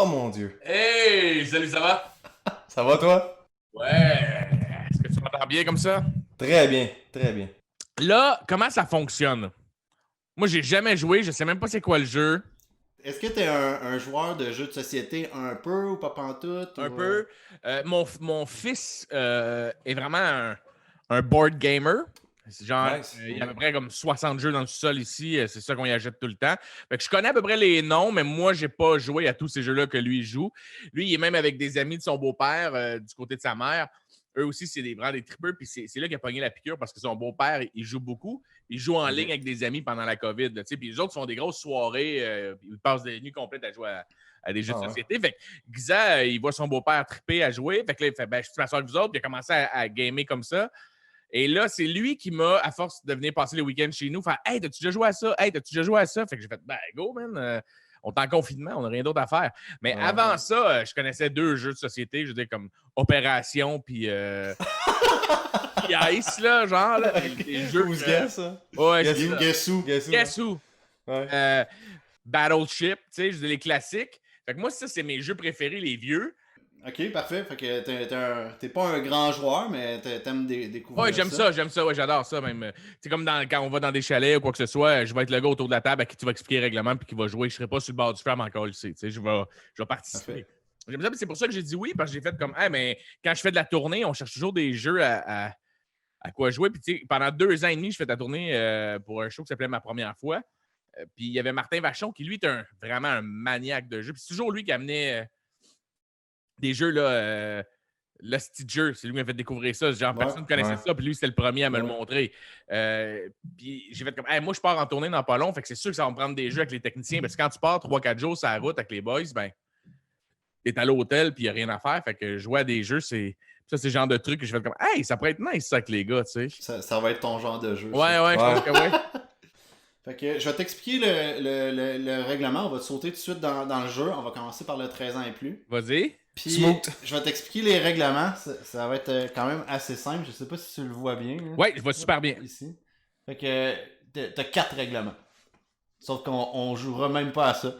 Oh mon Dieu. Hey, salut, ça va? Ça va toi? Ouais. Est-ce que tu m'entends bien comme ça? Très bien, très bien. Là, comment ça fonctionne? Moi, j'ai jamais joué, je sais même pas c'est quoi le jeu. Est-ce que t'es un joueur de jeux de société un peu ou pas pantoute? Un Ou, peu. Mon fils est vraiment un board gamer. C'est genre, Nice. il y a à peu près comme 60 jeux dans le sol ici. C'est ça qu'on y achète tout le temps. Fait que je connais à peu près les noms, mais moi, j'ai pas joué à tous ces jeux-là que lui joue. Lui, il est même avec des amis de son beau-père, du côté de sa mère. Eux aussi, c'est vraiment des tripeux. Puis c'est là qu'il a pogné la piqûre parce que son beau-père, il joue beaucoup. Il joue en ligne avec des amis pendant la COVID. Là, puis les autres font des grosses soirées. Ils passent des nuits complètes à jouer à des jeux de société. Fait que Giza, il voit son beau-père triper à jouer. Fait que là, il fait je suis m'asseoir avec vous autres. Puis il a commencé à gamer comme ça. Et là, c'est lui qui m'a, à force de venir passer les week-ends chez nous, fait Hey, t'as-tu déjà joué à ça? Hey, t'as-tu déjà joué à ça? Fait que j'ai fait go, man. On est en confinement, on n'a rien d'autre à faire. Mais avant ça, je connaissais 2 jeux de société, je veux dire, comme Opération, puis Ice, là, genre. Là, les jeux. Who's Guess, ça? Ouais, Guess c'est Who? ça. Guess Who? Guess Who? Ouais. Battleship, tu sais, je veux dire, les classiques. Fait que moi, ça, c'est mes jeux préférés, les vieux. Ok, parfait. Fait que t'es pas un grand joueur, mais t'aimes découvrir Ouais, j'aime ça, ouais, j'adore ça même. C'est comme quand on va dans des chalets ou quoi que ce soit, je vais être le gars autour de la table à qui tu vas expliquer le règlement puis qui va jouer. Je serai pas sur le bord du fer encore le tu sais, je vais participer. Parfait. J'aime ça, mais c'est pour ça que j'ai dit oui, parce que j'ai fait comme, mais quand je fais de la tournée, on cherche toujours des jeux à quoi jouer. Puis, tu sais, pendant 2 ans et demi, je fais de la tournée pour un show qui s'appelait Ma Première fois. Puis, il y avait Martin Vachon qui, lui, est vraiment un maniaque de jeux. Puis, c'est toujours lui qui amenait des jeux, là. Le petit jeu, c'est lui qui m'a fait découvrir ça. Genre, personne ne connaissait ça, puis lui, c'était le premier à me le montrer. Puis j'ai fait comme, moi, je pars en tournée dans pas long, fait que c'est sûr que ça va me prendre des jeux avec les techniciens, parce que quand tu pars 3-4 jours sur la route avec les boys, ben, t'es à l'hôtel, puis il n'y a rien à faire. Fait que jouer à des jeux, c'est le genre de truc que j'ai fait comme, ça pourrait être nice, ça, avec les gars, tu sais. Ça va être ton genre de jeu. Ouais, je pense que oui. Fait que je vais t'expliquer le règlement. On va te sauter tout de suite dans le jeu. On va commencer par le 13 ans et plus. Vas-y. Puis, je vais t'expliquer les règlements. Ça va être quand même assez simple. Je sais pas si tu le vois bien. Là. Ouais, je vois super bien. Ici. Fait que t'as 4 règlements. Sauf qu'on jouera même pas à ça.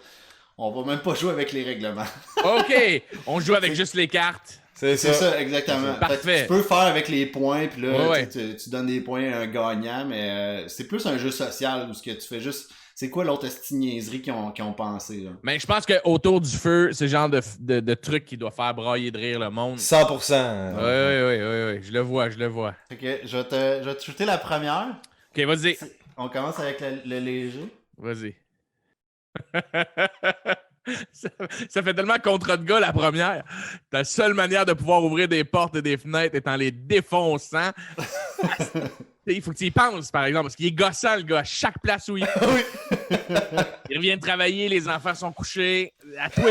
On va même pas jouer avec les règlements. OK. On joue avec juste les cartes. C'est ça, exactement. Parfait. Tu peux faire avec les points, puis là, tu donnes des points à un gagnant, mais c'est plus un jeu social où ce que tu fais juste... C'est quoi l'autre niaiserie qu'ils ont pensé? Là? Mais je pense qu'autour du feu, c'est le genre de truc qui doit faire brailler de rire le monde. 100%. Oui, je le vois. Fait que je vais te shooter la première. OK, vas-y. On commence avec le léger. Vas-y. ça fait tellement contre de gars la première. Ta seule manière de pouvoir ouvrir des portes et des fenêtres est en les défonçant. Il faut que tu y penses, par exemple, parce qu'il est gossant, le gars, à chaque place où il est. Oui. Il revient de travailler, les enfants sont couchés. À tous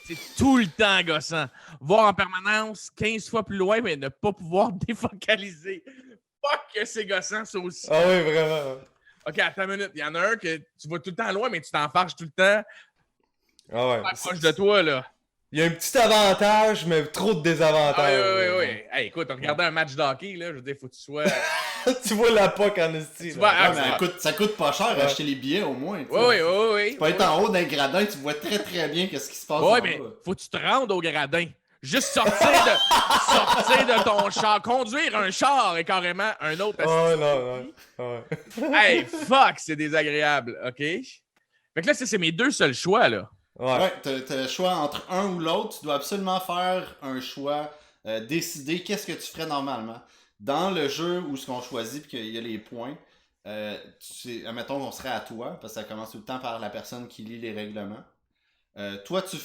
c'est tout le temps gossant. Voir en permanence 15 fois plus loin, mais ne pas pouvoir défocaliser. Fuck que c'est gossant, ça aussi. Ah oui, vraiment. OK, attends une minute. Il y en a un que tu vas tout le temps loin, mais tu t'enfarges tout le temps. Ah ouais. Proche de toi, là. Il y a un petit avantage, mais trop de désavantages. Oui. Hey, écoute, regarder un match d'hockey, là, je veux dire, faut que tu sois... Tu vois la POC en esti. Tu vois, mais ça coûte pas cher acheter les billets au moins. Oui. Tu peux être en haut d'un gradin, tu vois très très bien qu'est-ce qui se passe. Oui, mais faut que tu te rendes au gradin. Juste sortir de ton char. Conduire un char est carrément un autre... non. Hey, fuck, c'est désagréable, OK? Fait que là, c'est mes 2 seuls choix, là. Ouais, t'as le choix entre un ou l'autre. Tu dois absolument faire un choix, décider qu'est-ce que tu ferais normalement. Dans le jeu où ce qu'on choisit puis qu'il y a les points, admettons qu'on serait à toi, parce que ça commence tout le temps par la personne qui lit les règlements. Toi, tu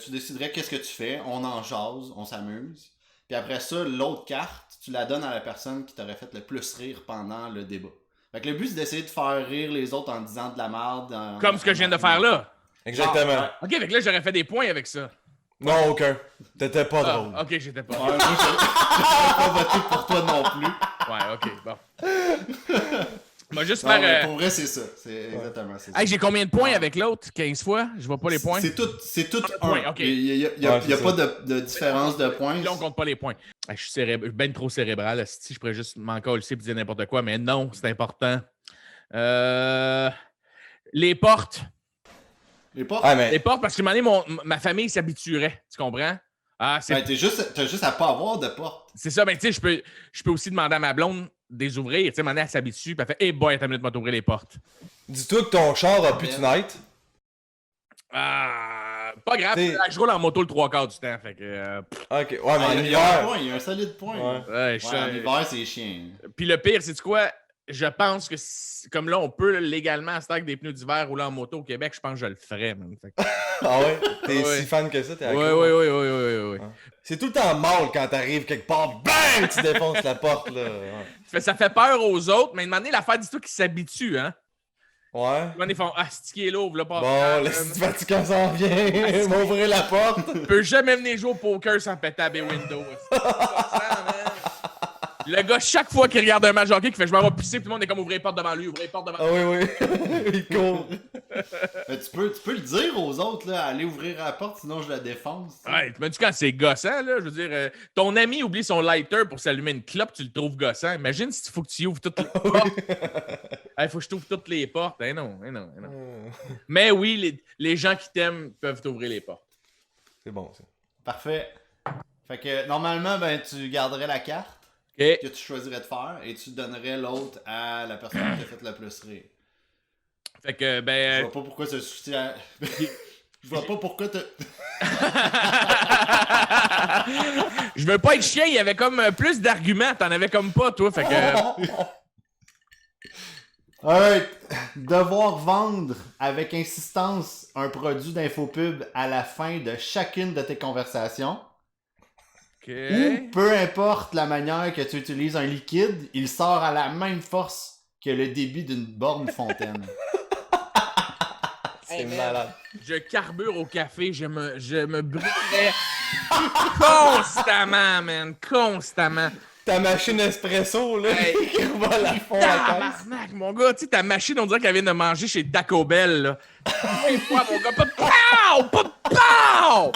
déciderais qu'est-ce que tu fais, on en jase, on s'amuse. Puis après ça, l'autre carte, tu la donnes à la personne qui t'aurait fait le plus rire pendant le débat. Fait que le but, c'est d'essayer de faire rire les autres en disant de la merde. Comme ce que je viens de faire là. Exactement. OK, fait que là, j'aurais fait des points avec ça. Non, aucun. T'étais pas drôle. OK, j'étais pas. Ouais, moi, je pas voté pour toi non plus. Ouais, OK, bon. Moi, juste Non, mais faire... pour vrai, c'est ça. C'est exactement ça. Hey, j'ai combien de points avec l'autre? 15 fois? Je vois pas les points. C'est tout point, un. ok. Il n'y a pas de différence de points. Là, on compte pas les points. Hey, je suis ben trop cérébral. Si je pourrais juste m'en coller et dire n'importe quoi, mais non, c'est important. Les portes. Les portes? Ah, mais. Les portes, parce que ma famille s'habituerait. Tu comprends? Ah, c'est Ben, t'as juste à pas avoir de porte. c'est ça. Ben, tu sais, je peux aussi demander à ma blonde de les ouvrir. Tu sais, elle s'habitue, puis elle fait hey boy, attends une minute, m'ouvrir les portes. Dis-toi que ton char a plus de fenêtre. Pas grave, T'sais- je roule en moto le 3/4 du temps. Fait que. Ok, ouais, Ah, mais en il y a un hiver. point, il y a un solide point. Ouais. Ouais, Ouais, en hiver, c'est chiant. Puis le pire, c'est quoi? Je pense que comme là, on peut légalement stack des pneus d'hiver rouler en moto au Québec, je pense que je le ferais, man. Fait que- Ah ouais? T'es Ouais. si fan que ça, t'es Ouais, accro. ouais. C'est tout le temps mal quand t'arrives quelque part, bang! Tu défonces la porte, là. Ça fait peur aux autres, mais une année, l'affaire, dis-toi qu'ils s'habituent, hein. Ouais. Une année, ils font ah, c'est qui est là, ouvre le pas. Bon, le petit Vatican s'en vient. M'ouvrir la porte. Tu peux jamais venir jouer au poker sans péter à des windows. Le gars, chaque fois qu'il regarde un match de hockey, qui fait je m'en vais pisser, tout le monde est comme ouvrir les portes devant lui, ouvrir les portes devant Ah lui. oui, oui. Il court. Mais tu peux le dire aux autres, là, aller ouvrir la porte, sinon je la défonce. Ouais, tu m'as dit quand c'est gossant, là, je veux dire, ton ami oublie son lighter pour s'allumer une clope, tu le trouves gossant. Imagine si il faut que tu ouvres toutes les portes. Il faut que je t'ouvre toutes les portes. Non. Mais oui, les gens qui t'aiment peuvent t'ouvrir les portes. C'est bon, ça. Parfait. Fait que normalement, ben tu garderais la carte OK. que tu choisirais de faire et tu donnerais l'autre à la personne qui t'a fait le plus rire. Fait que, Je ben. vois pas pourquoi ce soutien. Je vois pas pourquoi t'as. Je veux pas être chien, il y avait comme plus d'arguments. T'en avais comme pas, toi. Fait que. Alright. Devoir vendre avec insistance un produit d'infopub à la fin de chacune de tes conversations. OK. Ou peu importe la manière que tu utilises un liquide, il sort à la même force que le débit d'une borne fontaine. C'est Hey, man. malade. Je carbure au café, je me brûlerais constamment, man. Constamment. Ta machine espresso, là, Hey. qui revole à fond la caisse. Tabarnak, mon gars, tu sais, ta machine, on dirait qu'elle vient de manger chez Taco Bell, là. 20 fois, mon gars, pas de pow! Pas de pow!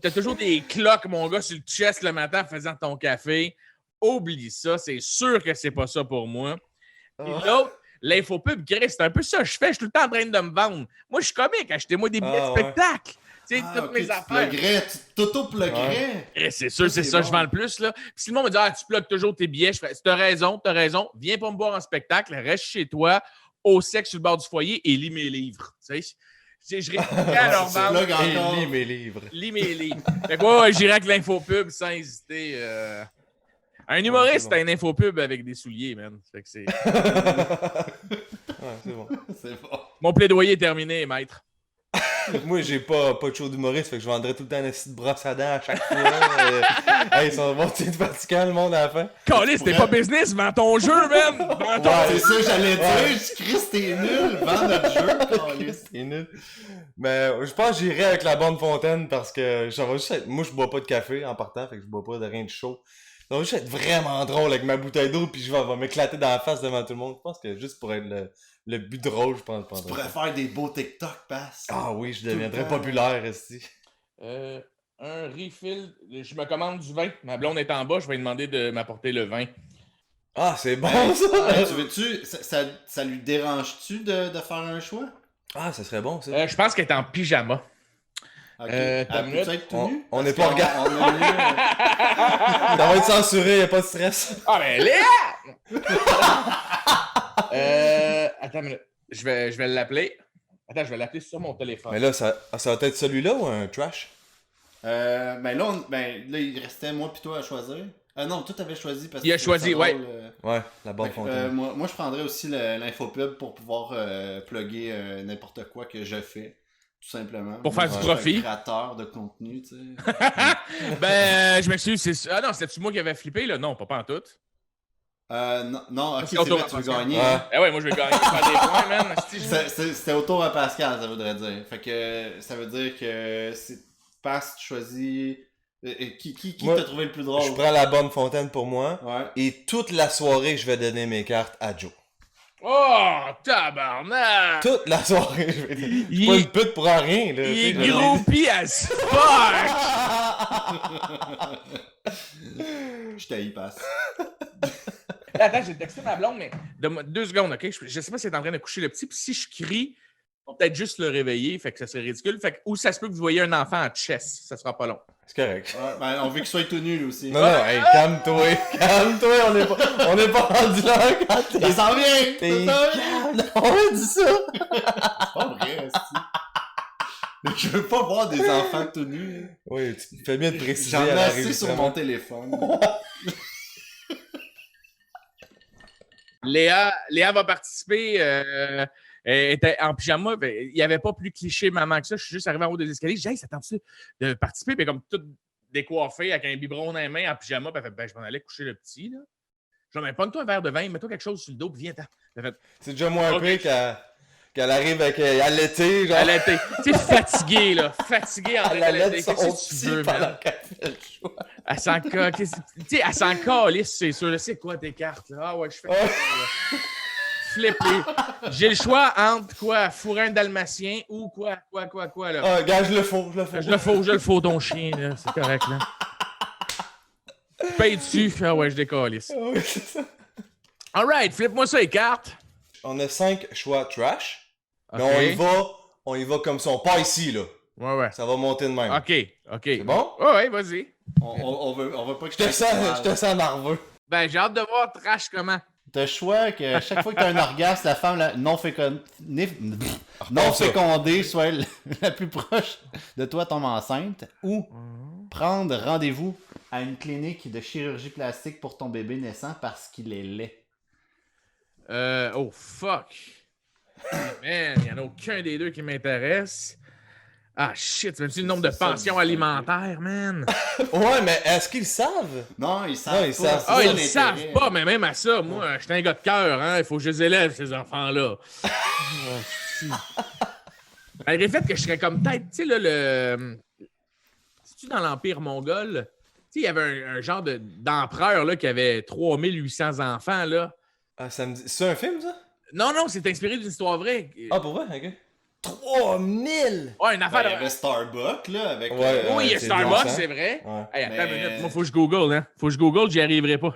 T'as toujours des cloques, mon gars, sur le chest le matin en faisant ton café. Oublie ça, c'est sûr que c'est pas ça pour moi. Puis l'autre, l'infopub, Chris, c'est un peu ça que je fais. Je suis tout le temps en train de me vendre. Moi, je suis comique. Achetez-moi des billets de ouais. spectacle. Tu sais, toutes Ok, mes tu affaires. pluggerais, tu t'auto-pluggerais. Eh, c'est sûr, c'est ça que bon. je vends le plus. Là. Puis si le monde me dit ah, tu plugues toujours tes billets, je fais t'as raison, viens pas me voir en spectacle, reste chez toi, au sec sur le bord du foyer et lis mes livres. Tu sais, je réfléchis à leur Tu vendre. plugues encore. Et lis mes livres. Lis mes livres. Fait que ouais, j'irai avec l'infopub sans hésiter. Un humoriste, c'est c'est un infopub avec des souliers, man. Fait que c'est... Ouais, c'est bon. C'est bon. Mon plaidoyer est terminé, maître. Moi, j'ai pas de show d'humoriste, fait que je vendrais tout le temps une petite brosse à dents à chaque fois. Hey, ils sont bons, tu sais, Vatican, le monde à la fin. Caliste, c'était pas business, vends ton jeu, man! Vends ton Ouais. C'est ça que j'allais dire. Ouais. Je Chris, t'es nul. Vends notre jeu, câlisse. C'est nul. Mais je pense que j'irai avec la bonne fontaine parce que ça va juste être... Moi, je bois pas de café en partant, fait que je bois pas de rien de chaud. Ça va juste être vraiment drôle avec ma bouteille d'eau, puis je vais m'éclater dans la face devant tout le monde. Je pense que juste pour être le but drôle, je pense. Tu pourrais faire des beaux TikTok, passe. Ah oui, je deviendrais le temps. populaire, ici. Un refill. Je me commande du vin. Ma blonde est en bas, je vais lui demander de m'apporter le vin. Ah, c'est bon, Hey, ça! tu veux-tu, ça lui dérange-tu de faire un choix? Ah, ça serait bon, ça. Je pense qu'elle est en pyjama. Ok. t'as Elle une minute? peut être tout On- nu? on Parce n'est pas qu'on- regardé. on a mis, Ça va être censuré, y'a pas de stress. Ah, ben Léa! Attends une minute. Je vais l'appeler. Attends, je vais l'appeler sur mon téléphone. Mais là, ça va être celui-là ou un trash? ben là, il restait moi pis toi à choisir. Non, toi t'avais choisi parce que Il a tu trouvais ça choisi, ouais. drôle, Ouais, la bonne Fait que, fontaine. moi, je prendrais aussi l'infopub pour pouvoir plugger n'importe quoi que je fais, tout simplement. Pour faire Moi, du je suis profit. un créateur de contenu, tu sais. Ben, je m'excuse. Ah non, c'était-tu moi qui avais flippé, là? Non, pas en tout. Non, ok, C'est c'est vrai, autour tu veux à gagner. Ouais. hein. Eh ouais, moi, je vais gagner faire des points, man. Si je- C'était autour à Pascal, ça voudrait dire. Fait que ça veut dire que c'est Pas, tu choisis. Qui Moi, t'a trouvé le plus drôle? Je prends la bonne fontaine pour moi. Ouais. Et toute la soirée, je vais donner mes cartes à Joe. Oh, tabarnak! Toute la soirée, je vais donner. Je suis Il- pas une pute pour rien, là. Il est tu sais, groupie as fuck! Je t'haïs, passe. Attends, j'ai texté ma blonde, mais 2 secondes, OK? Je sais pas si elle est en train de coucher le petit, puis si je crie, va peut-être juste le réveiller, fait que ça serait ridicule. Fait que, ou ça se peut que vous voyez un enfant en chess, ça sera pas long. C'est correct. Ouais, ben, on veut qu'il soit tout nu, lui aussi. Non, non, hey, calme-toi. Calme-toi, on est pas rendu là quand t'es... Il s'en vient! T'es C'est ça? calme. On dit ça. C'est pas vrai, esti. Je veux pas voir des enfants tout nus. Oui, tu fais bien de préciser J'en ai à la assez sur mon téléphone. Léa va participer. Elle était en pyjama. Il n'y avait pas plus cliché maman que ça. Je suis juste arrivé en haut des escaliers. J'ai dit, hey, ça tente-tu de participer? Puis comme toute décoiffée avec un biberon dans les mains en pyjama. Puis elle fait, ben, je m'en allais coucher le petit. Là. Je dis, mais pogne-toi un verre de vin, mets-toi quelque chose sur le dos, puis viens-t'en. Elle fait, C'est déjà moins Ok. pire qu'elle arrive avec à l'été, genre. elle était, tu sais, fatiguée, là. Fatiguée en Elle train allait d'été. son Qu'est-ce que tu petit veux, pendant man? qu'elle fait le choix. Elle s'en elle s'en calisse, c'est sûr. Là, c'est quoi tes cartes? Là? Ah ouais, je fais Ouais. ça, là. Flippé. J'ai le choix entre quoi? Fourrer un dalmatien ou quoi, là? Ah, gars, je le fous. Je le fous, ton chien, là. C'est correct, là. Je paye dessus. Ah ouais, je décalisse. Ah oui, c'est ça. Alright, flippe-moi ça les cartes. On a 5 choix trash. Mais Ok. on y va comme ça. On part ici, là. Ouais. Ça va monter de même. OK. C'est bon? Ouais, vas-y. On veut pas que Je te sens nerveux. Ben, j'ai hâte de voir Trash comment. T'as le choix que chaque fois que t'as un orgasme, la femme non fécondée soit la plus proche de toi tombe enceinte ou prendre rendez-vous à une clinique de chirurgie plastique pour ton bébé naissant parce qu'il est laid. Oh, fuck. Man, il n'y en a aucun des deux qui m'intéresse. Ah, shit, tu me dis le nombre de C'est ça, pensions le alimentaires, man. Ouais, mais est-ce qu'ils le savent? Non, ils savent Non, pas. ils savent. c'est Ah, ça ils le l'intérêt. savent pas, mais même à ça, moi, je suis un gars de cœur, hein. Il faut que je les élève, ces enfants-là. Oh, si. Malgré le fait que je serais comme peut-être, tu sais, là, c'est-tu dans l'Empire mongol? Tu sais, il y avait un genre d'empereur, là, qui avait 3800 enfants, là. Ah, ça me dit... C'est un film, ça? Non, c'est inspiré d'une histoire vraie. Ah, pour vrai? Ok. 3000! Ouais, une affaire Ben, il y de... avait Starbucks, là, avec... Ouais, Oui, il y a c'est Starbucks, bon, ça. c'est vrai. Ouais. Hey, attends Mais- une minute, moi, faut que je google, hein. Faut que je google, j'y arriverai pas.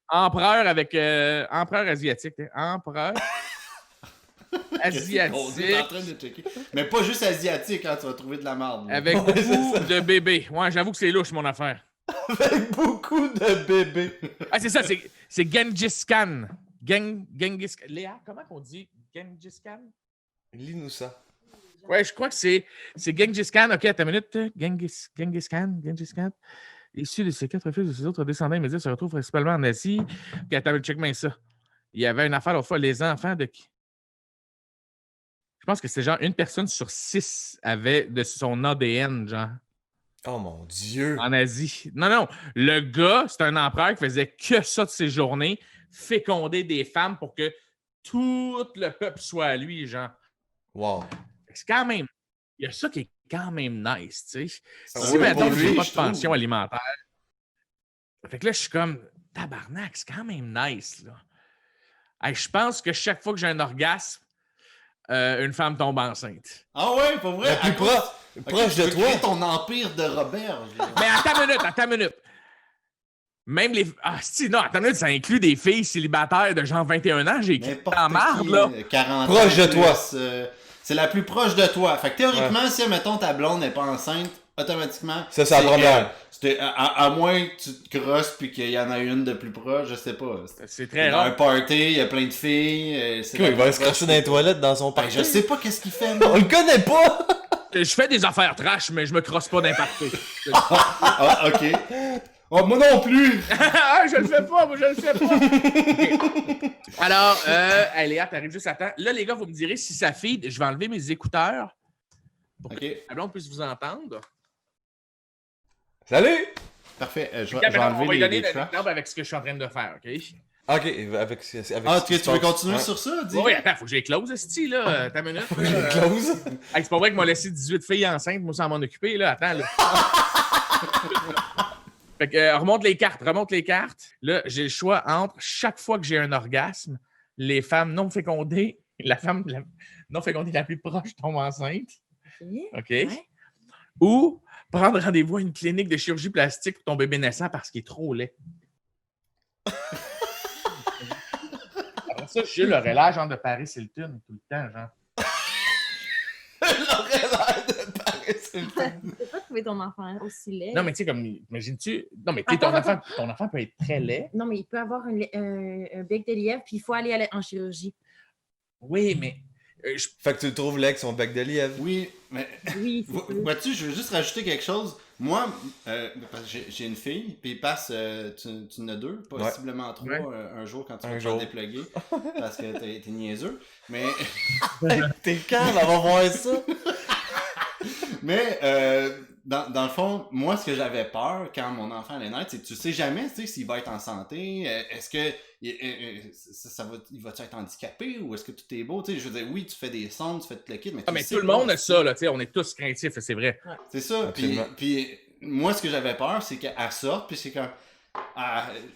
Empereur avec... empereur asiatique, hein. Empereur Qu'est-ce qu'on est en asiatique train de checker? Mais pas juste asiatique, hein, tu vas trouver de la merde. là. avec Ouais, c'est beaucoup ça. de bébés. Ouais, j'avoue que c'est louche, mon affaire. Avec beaucoup de bébés. Ah, c'est ça, c'est Genghis Khan. Genghis Khan. Léa, comment on dit Genghis Khan? Lis-nous ça. Ouais, je crois que c'est Genghis Khan. OK, attends une minute. Genghis Khan. Issu de ses 4 fils de ses autres descendants immédiats se retrouvent principalement en Asie. OK, attends, check bien ça. Il y avait une affaire l'autre fois, les enfants de qui? Je pense que c'est genre une personne sur 6 avait de son ADN, genre, Oh mon Dieu. en Asie. Non. Le gars, c'est un empereur qui faisait que ça de ses journées, féconder des femmes pour que tout le peuple soit à lui, genre. Wow. C'est quand même... Il y a ça qui est quand même nice, tu sais. Ah Si, oui, mettons, pour j'ai lui, pas je de pension trouve. alimentaire, fait que là, je suis comme, tabarnak, c'est quand même nice, là. Hey, je pense que chaque fois que j'ai un orgasme, une femme tombe enceinte. Ah ouais, pour vrai? La plus à cause- proche tu de veux toi. créer ton empire de Robert. Mais attends une minute. Même les... Ah, si, non, attends une minute, ça inclut des filles célibataires de genre 21 ans. J'ai écrit N'importe en marde, qui, là. 40 Proche ans de plus, toi. C'est la plus proche de toi. Fait que théoriquement, si, mettons, ta blonde n'est pas enceinte, automatiquement... Ça, c'est la première. elle. À moins que tu te crosses puis qu'il y en a une de plus proche, je sais pas. C'est très Dans un rare. party, il y a plein de filles. Quoi, il va se crasher dans les toilettes dans son Ben, parc. je sais pas qu'est-ce qu'il fait, On moi. le connaît pas! Je fais des affaires trash, mais je me crosse pas d'impacter. Ah, ok. Oh, moi non plus! Ah, je le fais pas, moi, je le fais pas. Ok. Alors, hey, Léa, t'arrives juste à temps. Là, les gars, vous me direz si ça feed. Je vais enlever mes écouteurs pour Ok, que la blonde puisse vous entendre. Salut! parfait. Je Ok, vais maintenant, on va enlever lui donner les traps. l'exemple avec ce que je suis en train de faire, OK? Ok, avec Ah, ce qui tu se veux passe. continuer Ouais. sur ça? Dis. Oui, attends, faut que j'ai close, esti, là. T'as une minute. Faut que je le close. Hey, c'est pas vrai que m'a laissé 18 filles enceintes, moi, sans m'en occuper, là. Attends, là. Fait que, remonte les cartes. Là, j'ai le choix entre chaque fois que j'ai un orgasme, les femmes non fécondées, non fécondée la plus proche tombe enceinte. OK? Ouais. Ou prendre rendez-vous à une clinique de chirurgie plastique pour ton bébé naissant parce qu'il est trop laid. Après ça, Jules aurait l'air genre de Paris Hilton tout le temps, genre. aurait l'air de paresse. Tu peux pas trouver ton enfant aussi laid. Non, mais tu sais, comme, imagines-tu? Non, mais tu sais, ton enfant peut être très laid. Non, mais il peut avoir un bec de lièvre, puis il faut aller en chirurgie. Oui, mais. Fait que tu le trouves là avec son bec de lièvre. Oui, mais Oui, c'est sûr. vois-tu, je veux juste rajouter quelque chose. Moi, parce que j'ai une fille, puis il passe, tu en as deux, possiblement trois, un jour quand tu vas te faire dépluguer, parce que t'es niaiseux. Mais. T'es calme, elle va voir ça. Mais, dans le fond, moi, ce que j'avais peur quand mon enfant allait naître, c'est que tu sais jamais, tu sais, s'il va être en santé, est-ce que il va-tu être handicapé ou est-ce que tout est beau, tu sais, je veux dire, oui, tu fais des sondes, tu fais tout le kit, mais tu mais sais tout le pas. monde a ça, là, tu sais, on est tous craintifs, c'est vrai. C'est ça, Absolument. puis moi, ce que j'avais peur, c'est qu'elle sorte, puis c'est comme,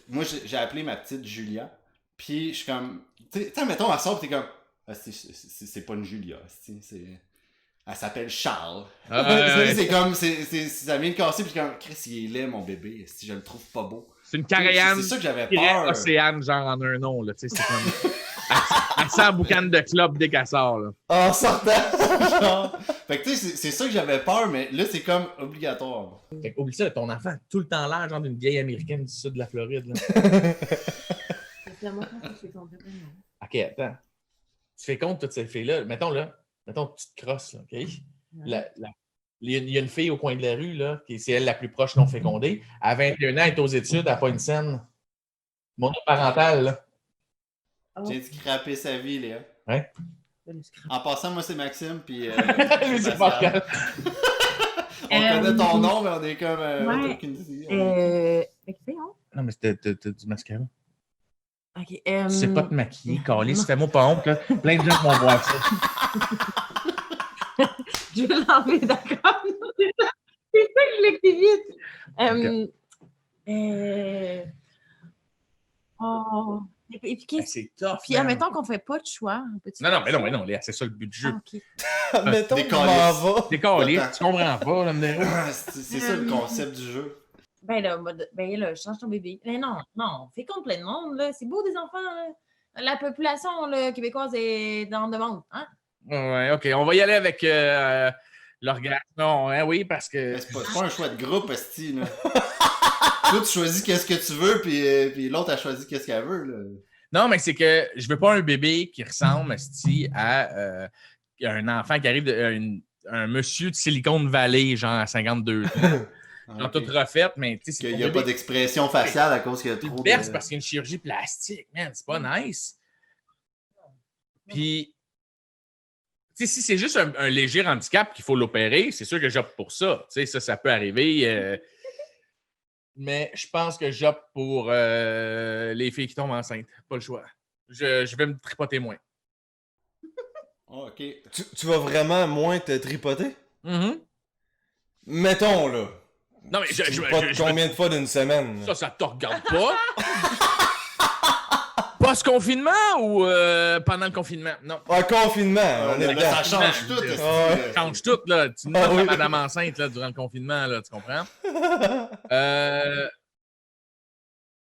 moi, j'ai appelé ma petite Julia, puis je suis comme, tu sais, mettons, elle sort, puis t'es comme, c'est pas une Julia, elle s'appelle Charles. C'est comme, ça vient de casser, puis comme, Chris, il est laid, mon bébé, si je le trouve pas beau. C'est une Karajan. C'est ça que j'avais peur. Océane, genre en un nom, là, tu sais, c'est comme. Elle sent boucan de club dès qu'elle sort, là. En sortant. Genre. Fait que tu sais, c'est ça que j'avais peur, mais là, c'est comme obligatoire. Fait que, oublie ça, ton enfant a tout le temps l'air, genre d'une vieille américaine du sud de la Floride, là. C'est moi quand je fais compte. Ok, attends. Tu fais compte toutes ces filles-là. Mettons que tu te crosses, là, OK? Il y a une fille au coin de la rue, là, qui c'est elle la plus proche non fécondée. À 21 ans, elle est aux études, elle n'a pas une scène. Monoparentale, là. J'ai dit scraper sa vie, Léa. Ouais. En passant, moi, c'est Maxime, puis... Lui, c'est Pascal. On connaît ton nom, mais on est comme... aucune idée. Non, mais c'était du mascara. Ok. Tu sais pas te maquiller, Carlis, fais-moi pas honte, là. Plein de gens vont voir ça. Je vais l'enlever, d'accord? C'est ça que je voulais que tu vite. Et puis, C'est tough. puis admettons qu'on fait pas de choix. Non, mais non, Léa, c'est ça le but du jeu. Ah, ok. Mettons Des que je m'en vais. T'es Carlis, tu comprends pas, là, me C'est ça le concept du jeu. Ben là, change ton bébé. Mais non, fais compte plein de monde, là. C'est beau des enfants, là. La population là, québécoise est dans demande, hein? Ouais, OK. On va y aller avec l'orgasme. Non, hein, oui, parce que... Mais c'est pas un choix de groupe, esti, là. Toi, tu choisis qu'est-ce que tu veux, puis l'autre a choisi qu'est-ce qu'elle veut, là. Non, mais c'est que je veux pas un bébé qui ressemble, esti, à un enfant qui arrive un monsieur de Silicon Valley, genre à 52 ans. Genre toute refaite, mais tu sais, qu'il n'y a pas d'expression faciale à cause qu'il y a trop de... parce qu'il y a une chirurgie plastique, man, c'est pas nice. Puis, tu sais, si c'est juste un léger handicap qu'il faut l'opérer, c'est sûr que j'opte pour ça. Tu sais, ça peut arriver. Mais je pense que j'opte pour les filles qui tombent enceintes. Pas le choix. Je vais me tripoter moins. Oh, OK. Tu vas vraiment moins te tripoter? Mm-hmm. Mettons, là. Non, mais combien de fois d'une semaine? Ça te regarde pas. Post-confinement ou pendant le confinement? Non. Confinement, on est dedans. Ça change tout. Ça change tout, là. Tu notes la madame enceinte là, durant le confinement, là, tu comprends?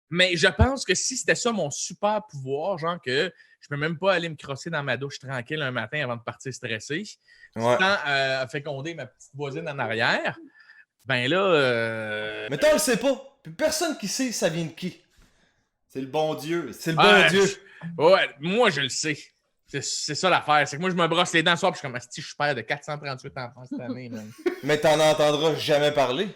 Mais je pense que si c'était ça mon super pouvoir, genre que je peux même pas aller me crosser dans ma douche tranquille un matin avant de partir stressé, sans féconder ma petite voisine en arrière, ben là... Mais toi, on le sait pas. Puis personne qui sait ça vient de qui. C'est le bon Dieu. C'est le bon Dieu. Ouais, moi, je le sais. C'est ça l'affaire. C'est que moi, je me brosse les dents ce soir puis je suis comme, si je suis père de 438 enfants cette année. Man. Mais t'en entendras jamais parler.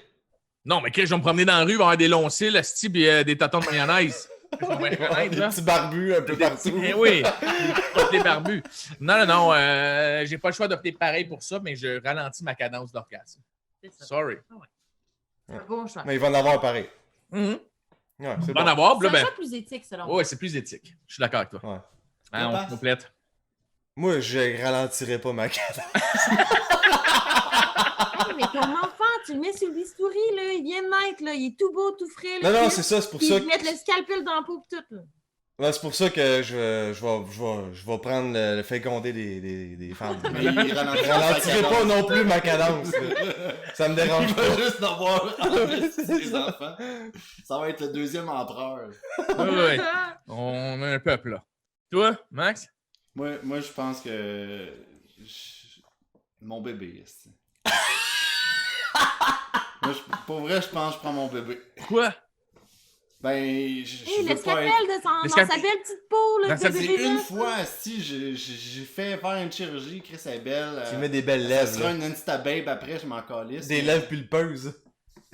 Non, mais Chris, je vais me promener dans la rue, avoir des longs cils, asti, puis des tâtons de mayonnaise. Des petits barbus un peu partout. Oui, des barbus. Non, j'ai pas le choix d'opter pareil pour ça, mais je ralentis ma cadence d'orgasme. Sorry. C'est un bon choix. Mais il va en avoir pareil. Mm-hmm. Ouais, c'est bon. Avoir, c'est un ben... choix plus éthique, selon moi. Oui, c'est plus éthique. Je suis d'accord avec toi. Ouais. Hein, on se complète. Moi, je ralentirais pas ma cadence. Mais ton enfant, tu le mets sur le bistouri, là, il vient de naître, là, il est tout beau, tout frais. Là, non, c'est ça, c'est pour ça. Ils mettent le scalpel dans la peau et tout. Là. Ouais, c'est pour ça que je vais prendre le féconder des femmes. Mais il ralentirait pas non plus ma cadence. Ça me dérange pas. Il va juste d'avoir des enfants. Ça va être le deuxième empereur. Oui. On a un peuple, là. Toi, Max? Moi, je pense que... Mon bébé, esti. Moi, pour vrai, je pense que je prends mon bébé. Quoi? Ben, Hé, je le veux pas scalpel être... dans Le sa scalpel- belle petite peau, là, Dans sa- de C'est bébé. une là. fois, si j'ai fait faire une chirurgie, Chris est belle. Tu mets des belles Ça lèvres, sera là. une Insta-babe après, je m'en calisse. Des lèvres pulpeuses.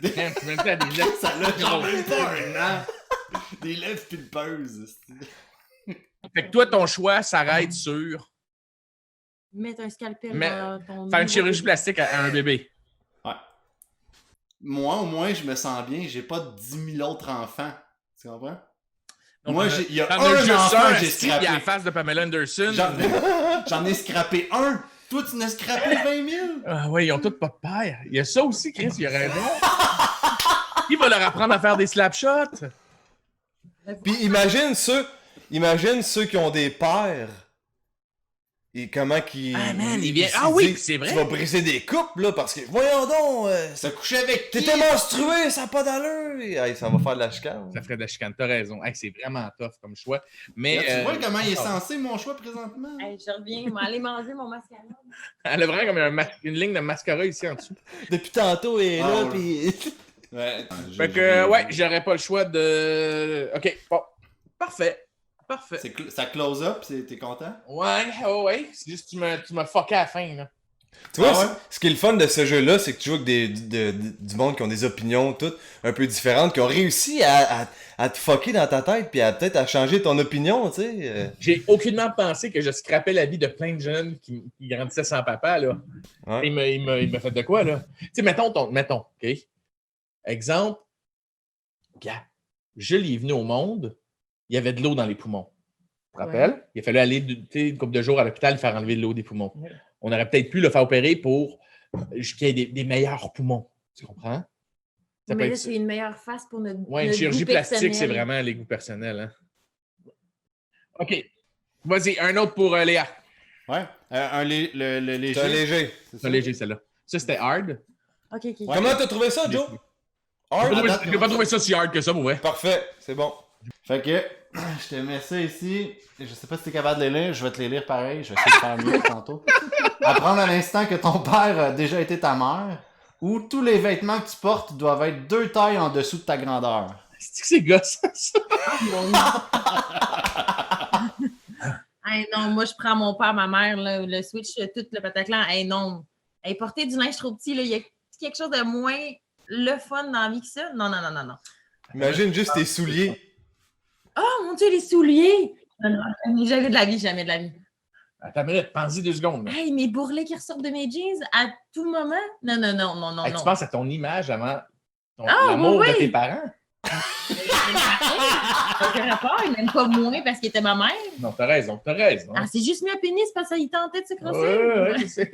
Man, tu mets ça à des lèvres. Ça l'a genre même pas un an. Des lèvres pulpeuses. esti. Fait que toi, ton choix s'arrête sur Mettre un scalpel Mais- dans ton faire une nouveau chirurgie bébé. plastique à un bébé. Ouais. Moi, au moins, je me sens bien. J'ai pas 10 000 autres enfants. Tu comprends? Donc, Moi, il y a t'en as un juste enfant un, que j'ai esti, puis à la scrappé. face de Pamela Anderson. J'en ai scrappé un. Toi, tu n'as scrappé 20 000. Ah ouais, ils ont tous pas de père. Il y a ça aussi, Chris, il a raison. Qui va leur apprendre à faire des slapshots? Puis imagine ceux qui ont des pères. Et comment qu'ils... Ah, man, il vient- se Ah oui, disent, c'est vrai. Tu vas briser des couples, là, parce que... Voyons donc! Ça couchait avec qui? T'étais menstrué, ça n'a pas d'allure! Hey, ça va faire de la chicane. Ça ferait de la chicane, t'as raison. Hey, c'est vraiment tough comme choix. Mais Là, tu vois comment il est ah, censé, mon choix, présentement? Hey, je reviens, je vais aller manger mon mascara. elle a vraiment comme une ligne de mascara ici en dessous. Depuis tantôt, elle est Ah, là, ouais. pis... Ouais. Fait que, ouais, j'aurais pas le choix de... OK, bon. Parfait. Parfait. Ça close up, t'es content? Ouais, ouais. C'est juste que tu m'as fucké à la fin, là. Tu vois, Ah ouais? ce qui est le fun de ce jeu-là, c'est que tu joues avec du monde qui ont des opinions toutes un peu différentes, qui ont réussi à te fucker dans ta tête, puis à peut-être à changer ton opinion, tu sais. J'ai aucunement pensé que je scrapais la vie de plein de jeunes qui grandissaient sans papa, là. Ouais. Il m'a fait de quoi, là? Tu sais, mettons, OK? Exemple, gars, Jules est venu au monde, il y avait de l'eau dans les poumons. Tu te rappelles? Il a fallu aller une couple de jours à l'hôpital faire enlever de l'eau des poumons. Ouais. On aurait peut-être pu le faire opérer pour qu'il y ait des meilleurs poumons. Tu comprends? Ça peut Mais là, être- c'est une meilleure face pour notre. Ouais, une notre chirurgie goût plastique, c'est personnel. vraiment les goûts personnels. Hein? OK. Vas-y, un autre pour Léa. Ouais. Le léger. C'est un léger. C'est ça? C'est léger, celle-là. Ça, c'était hard. Ok, ok. Ouais. Comment t'as trouvé ça, Joe? Hard? J'ai pas trouvé ça si hard que ça, pour vrai. Parfait, c'est bon. Fait que, je te mets ça ici. Je sais pas si t'es capable de les lire. Je vais te les lire pareil. Je vais essayer de faire mieux tantôt. Apprendre à l'instant que ton père a déjà été ta mère. Ou tous les vêtements que tu portes doivent être 2 tailles en dessous de ta grandeur. C'est que c'est gossant, ça. Hey, non, moi, je prends mon père, ma mère, là, le switch, tout le pataclan. Hey, non. Hey, porter du linge trop petit, là, il y a quelque chose de moins le fun dans la vie que ça. Non, non, non, non, non. Imagine juste tes souliers. Oh, mon Dieu, les souliers! Non, non, jamais de la vie, jamais de la vie. Attends une minute, pense-y 2 secondes. là. Hey, mes bourrelets qui ressortent de mes jeans à tout moment? Non, non, non, non, non, Hey, non. tu penses à ton image avant Ah, l'amour oui, de oui. tes parents? Aucun rapport, et même pas moins parce qu'il était ma mère. Non, t'as raison, t'as raison. Ah, c'est juste mis un pénis parce qu'il tentait de se crosser. Ouais, je sais.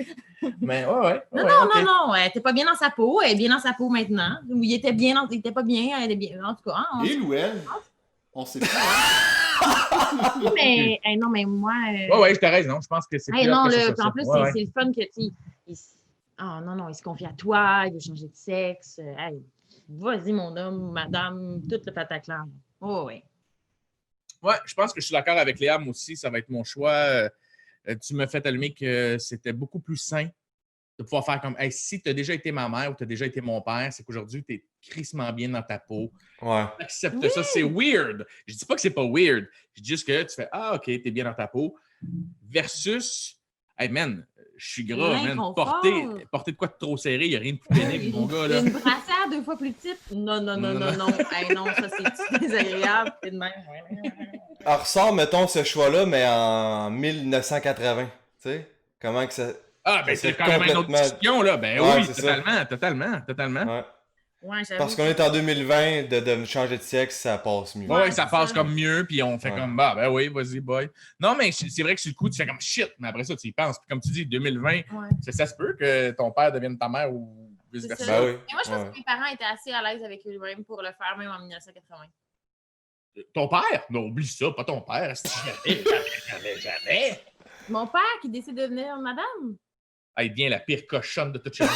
Mais ouais. Non, ouais, non, ok. non, non, elle était pas bien dans sa peau, elle est bien dans sa peau maintenant. Ou il était bien, il était pas bien, elle est bien. En tout cas, hein, Il ou elle? On sait pas. Hein? mais, hey, non, mais moi. Ouais, t'as raison. Je pense que c'est Hey, plus non, hard que là, ça, puis en plus, Ouais, c'est le fun que tu. Ah non, non, il se confie à toi, il veut changer de sexe. Hey, vas-y, mon homme, madame, tout le pataclan. Oh, ouais. Ouais, je pense que je suis d'accord avec Léa, moi aussi, ça va être mon choix. Tu me fais allumer que c'était beaucoup plus sain de pouvoir faire comme hey, si tu as déjà été ma mère ou tu as déjà été mon père, c'est qu'aujourd'hui, tu es crissement bien dans ta peau. Ouais. Accepte ça, c'est weird. Je dis pas que c'est pas weird. Je dis juste que tu fais ah, OK, tu es bien dans ta peau. Versus, hey man, je suis gras, man. L'inconfort. Porter de quoi de trop serré, il n'y a rien de plus pénible, mon gars. Là. Une brassière 2 fois plus petite? Non, non, non, non, non. Hey, non, ça, c'est désagréable. C'est de même. Alors, ressort, mettons, ce choix-là, mais en 1980. Tu sais? Comment que ça... Ah, ben Ça, c'est c'est quand même une autre complètement- discussion, là. Ben Ouais, oui, c'est ça. totalement. Ouais. Ouais, j'avoue. Parce qu'on est en 2020, de changer de sexe, ça passe mieux. Ouais, ça c'est passe ça. comme mieux, puis on fait Ouais. comme, bah, ben oui, vas-y, boy. Non, mais c'est vrai que sur le coup, tu fais comme shit, mais après ça, tu y penses. Puis comme tu dis, 2020, Ouais. ça se peut que ton père devienne ta mère ou vice-versa. C'est ça. Ben oui. Et moi, je pense Ouais. que mes parents étaient assez à l'aise avec eux-mêmes pour le faire, même en 1980. Ton père? Non, oublie ça, pas ton père. Jamais. Mon père qui décide de devenir madame. Elle devient la pire cochonne de toute chose.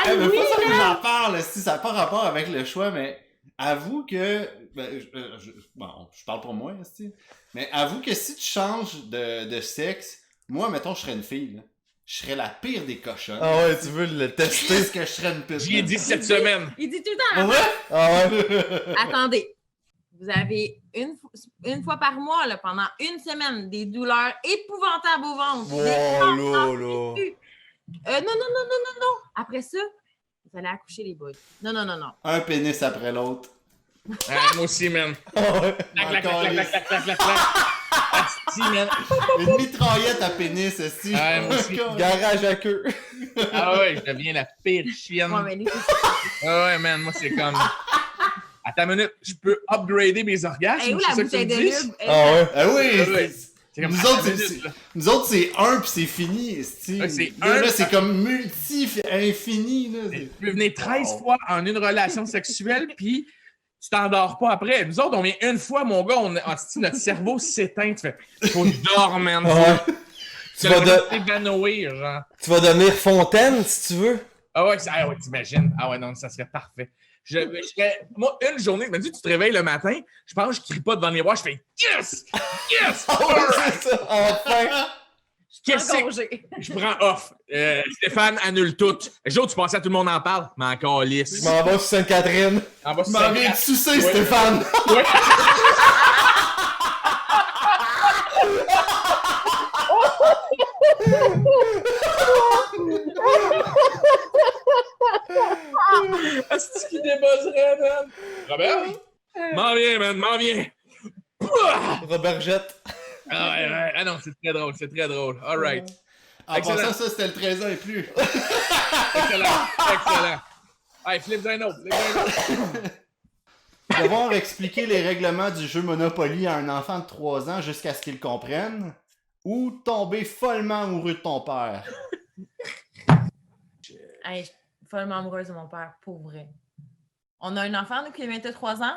Eh, mais pas ça que j'en parle, si ça n'a pas rapport avec le choix, mais avoue que. Bon, je parle pour moi, esti. Mais avoue que si tu changes de sexe, Moi, mettons, je serais une fille, là. Je serais la pire des cochonnes. Ah ouais, tu veux le tester? Qu'est-ce que je serais une pute? J'y ai dit cette semaine. Il dit tout le temps. Ouais? Ah ouais? Attendez. Vous avez une fois par mois, là, pendant une semaine, des douleurs épouvantables au ventre. Wow, des crampes dans là, le là. cul. Non. Après ça, vous allez accoucher les boys. Non. Un pénis après l'autre. Moi aussi, man. Ah ouais? Clac. Asti, man. Une mitraillette à pénis, esti. Ouais, moi aussi. Garage à queue. Ah ouais, je deviens la pire chienne. Ouais, mais lui, Ah ouais, man, moi, c'est comme... Attends une minute, je peux upgrader mes orgasmes? hey, où c'est la ça que tu bouteille me de dis? lube? Ah ouais? Ah oui! Ouais. C'est comme, Nous attends autres, une minute, là. Nous autres, c'est un pis c'est fini, esti. Ouais, c'est Là, un, là, c'est comme multi-infini, là. Tu peux venir 13 fois en une relation sexuelle, puis tu t'endors pas après. Nous autres, on vient une fois, mon gars, notre cerveau s'éteint. Tu fais, faut que je dorme, man. Ouais. Tu vas vas t'évanouir, genre. Tu vas devenir Fontaine, si tu veux. Ah ouais, t'imagines. Ah ouais, non, ça serait parfait. Moi, une journée, me dis, tu te réveilles le matin, je pense que je crie pas devant le miroir, je fais Yes! Yes! Ah ouais, c'est ça, enfin. Qu'est-ce que Engorgé. je prends off? Stéphane annule tout. Joe, tu pensais à tout le monde en parle, mais encore Je lisse. m'en vais sur Sainte-Catherine. En bas, Tu m'en viens de sucer, Ouais. Stéphane! Ouais. Est-ce qu'il débuzzerait, man? Robert? M'en viens, man, m'en viens. Robert Jette. Ah, ouais. Ah non, c'est très drôle. All right. En Excellent. passant, ça, c'était le 13 ans et plus. Excellent. Hey, flip un autre. Devoir expliquer les règlements du jeu Monopoly à un enfant de 3 ans jusqu'à ce qu'il comprenne, ou tomber follement amoureux de ton père. Hey, je suis follement amoureuse de mon père, pour vrai. On a un enfant, nous, qui a 23 ans.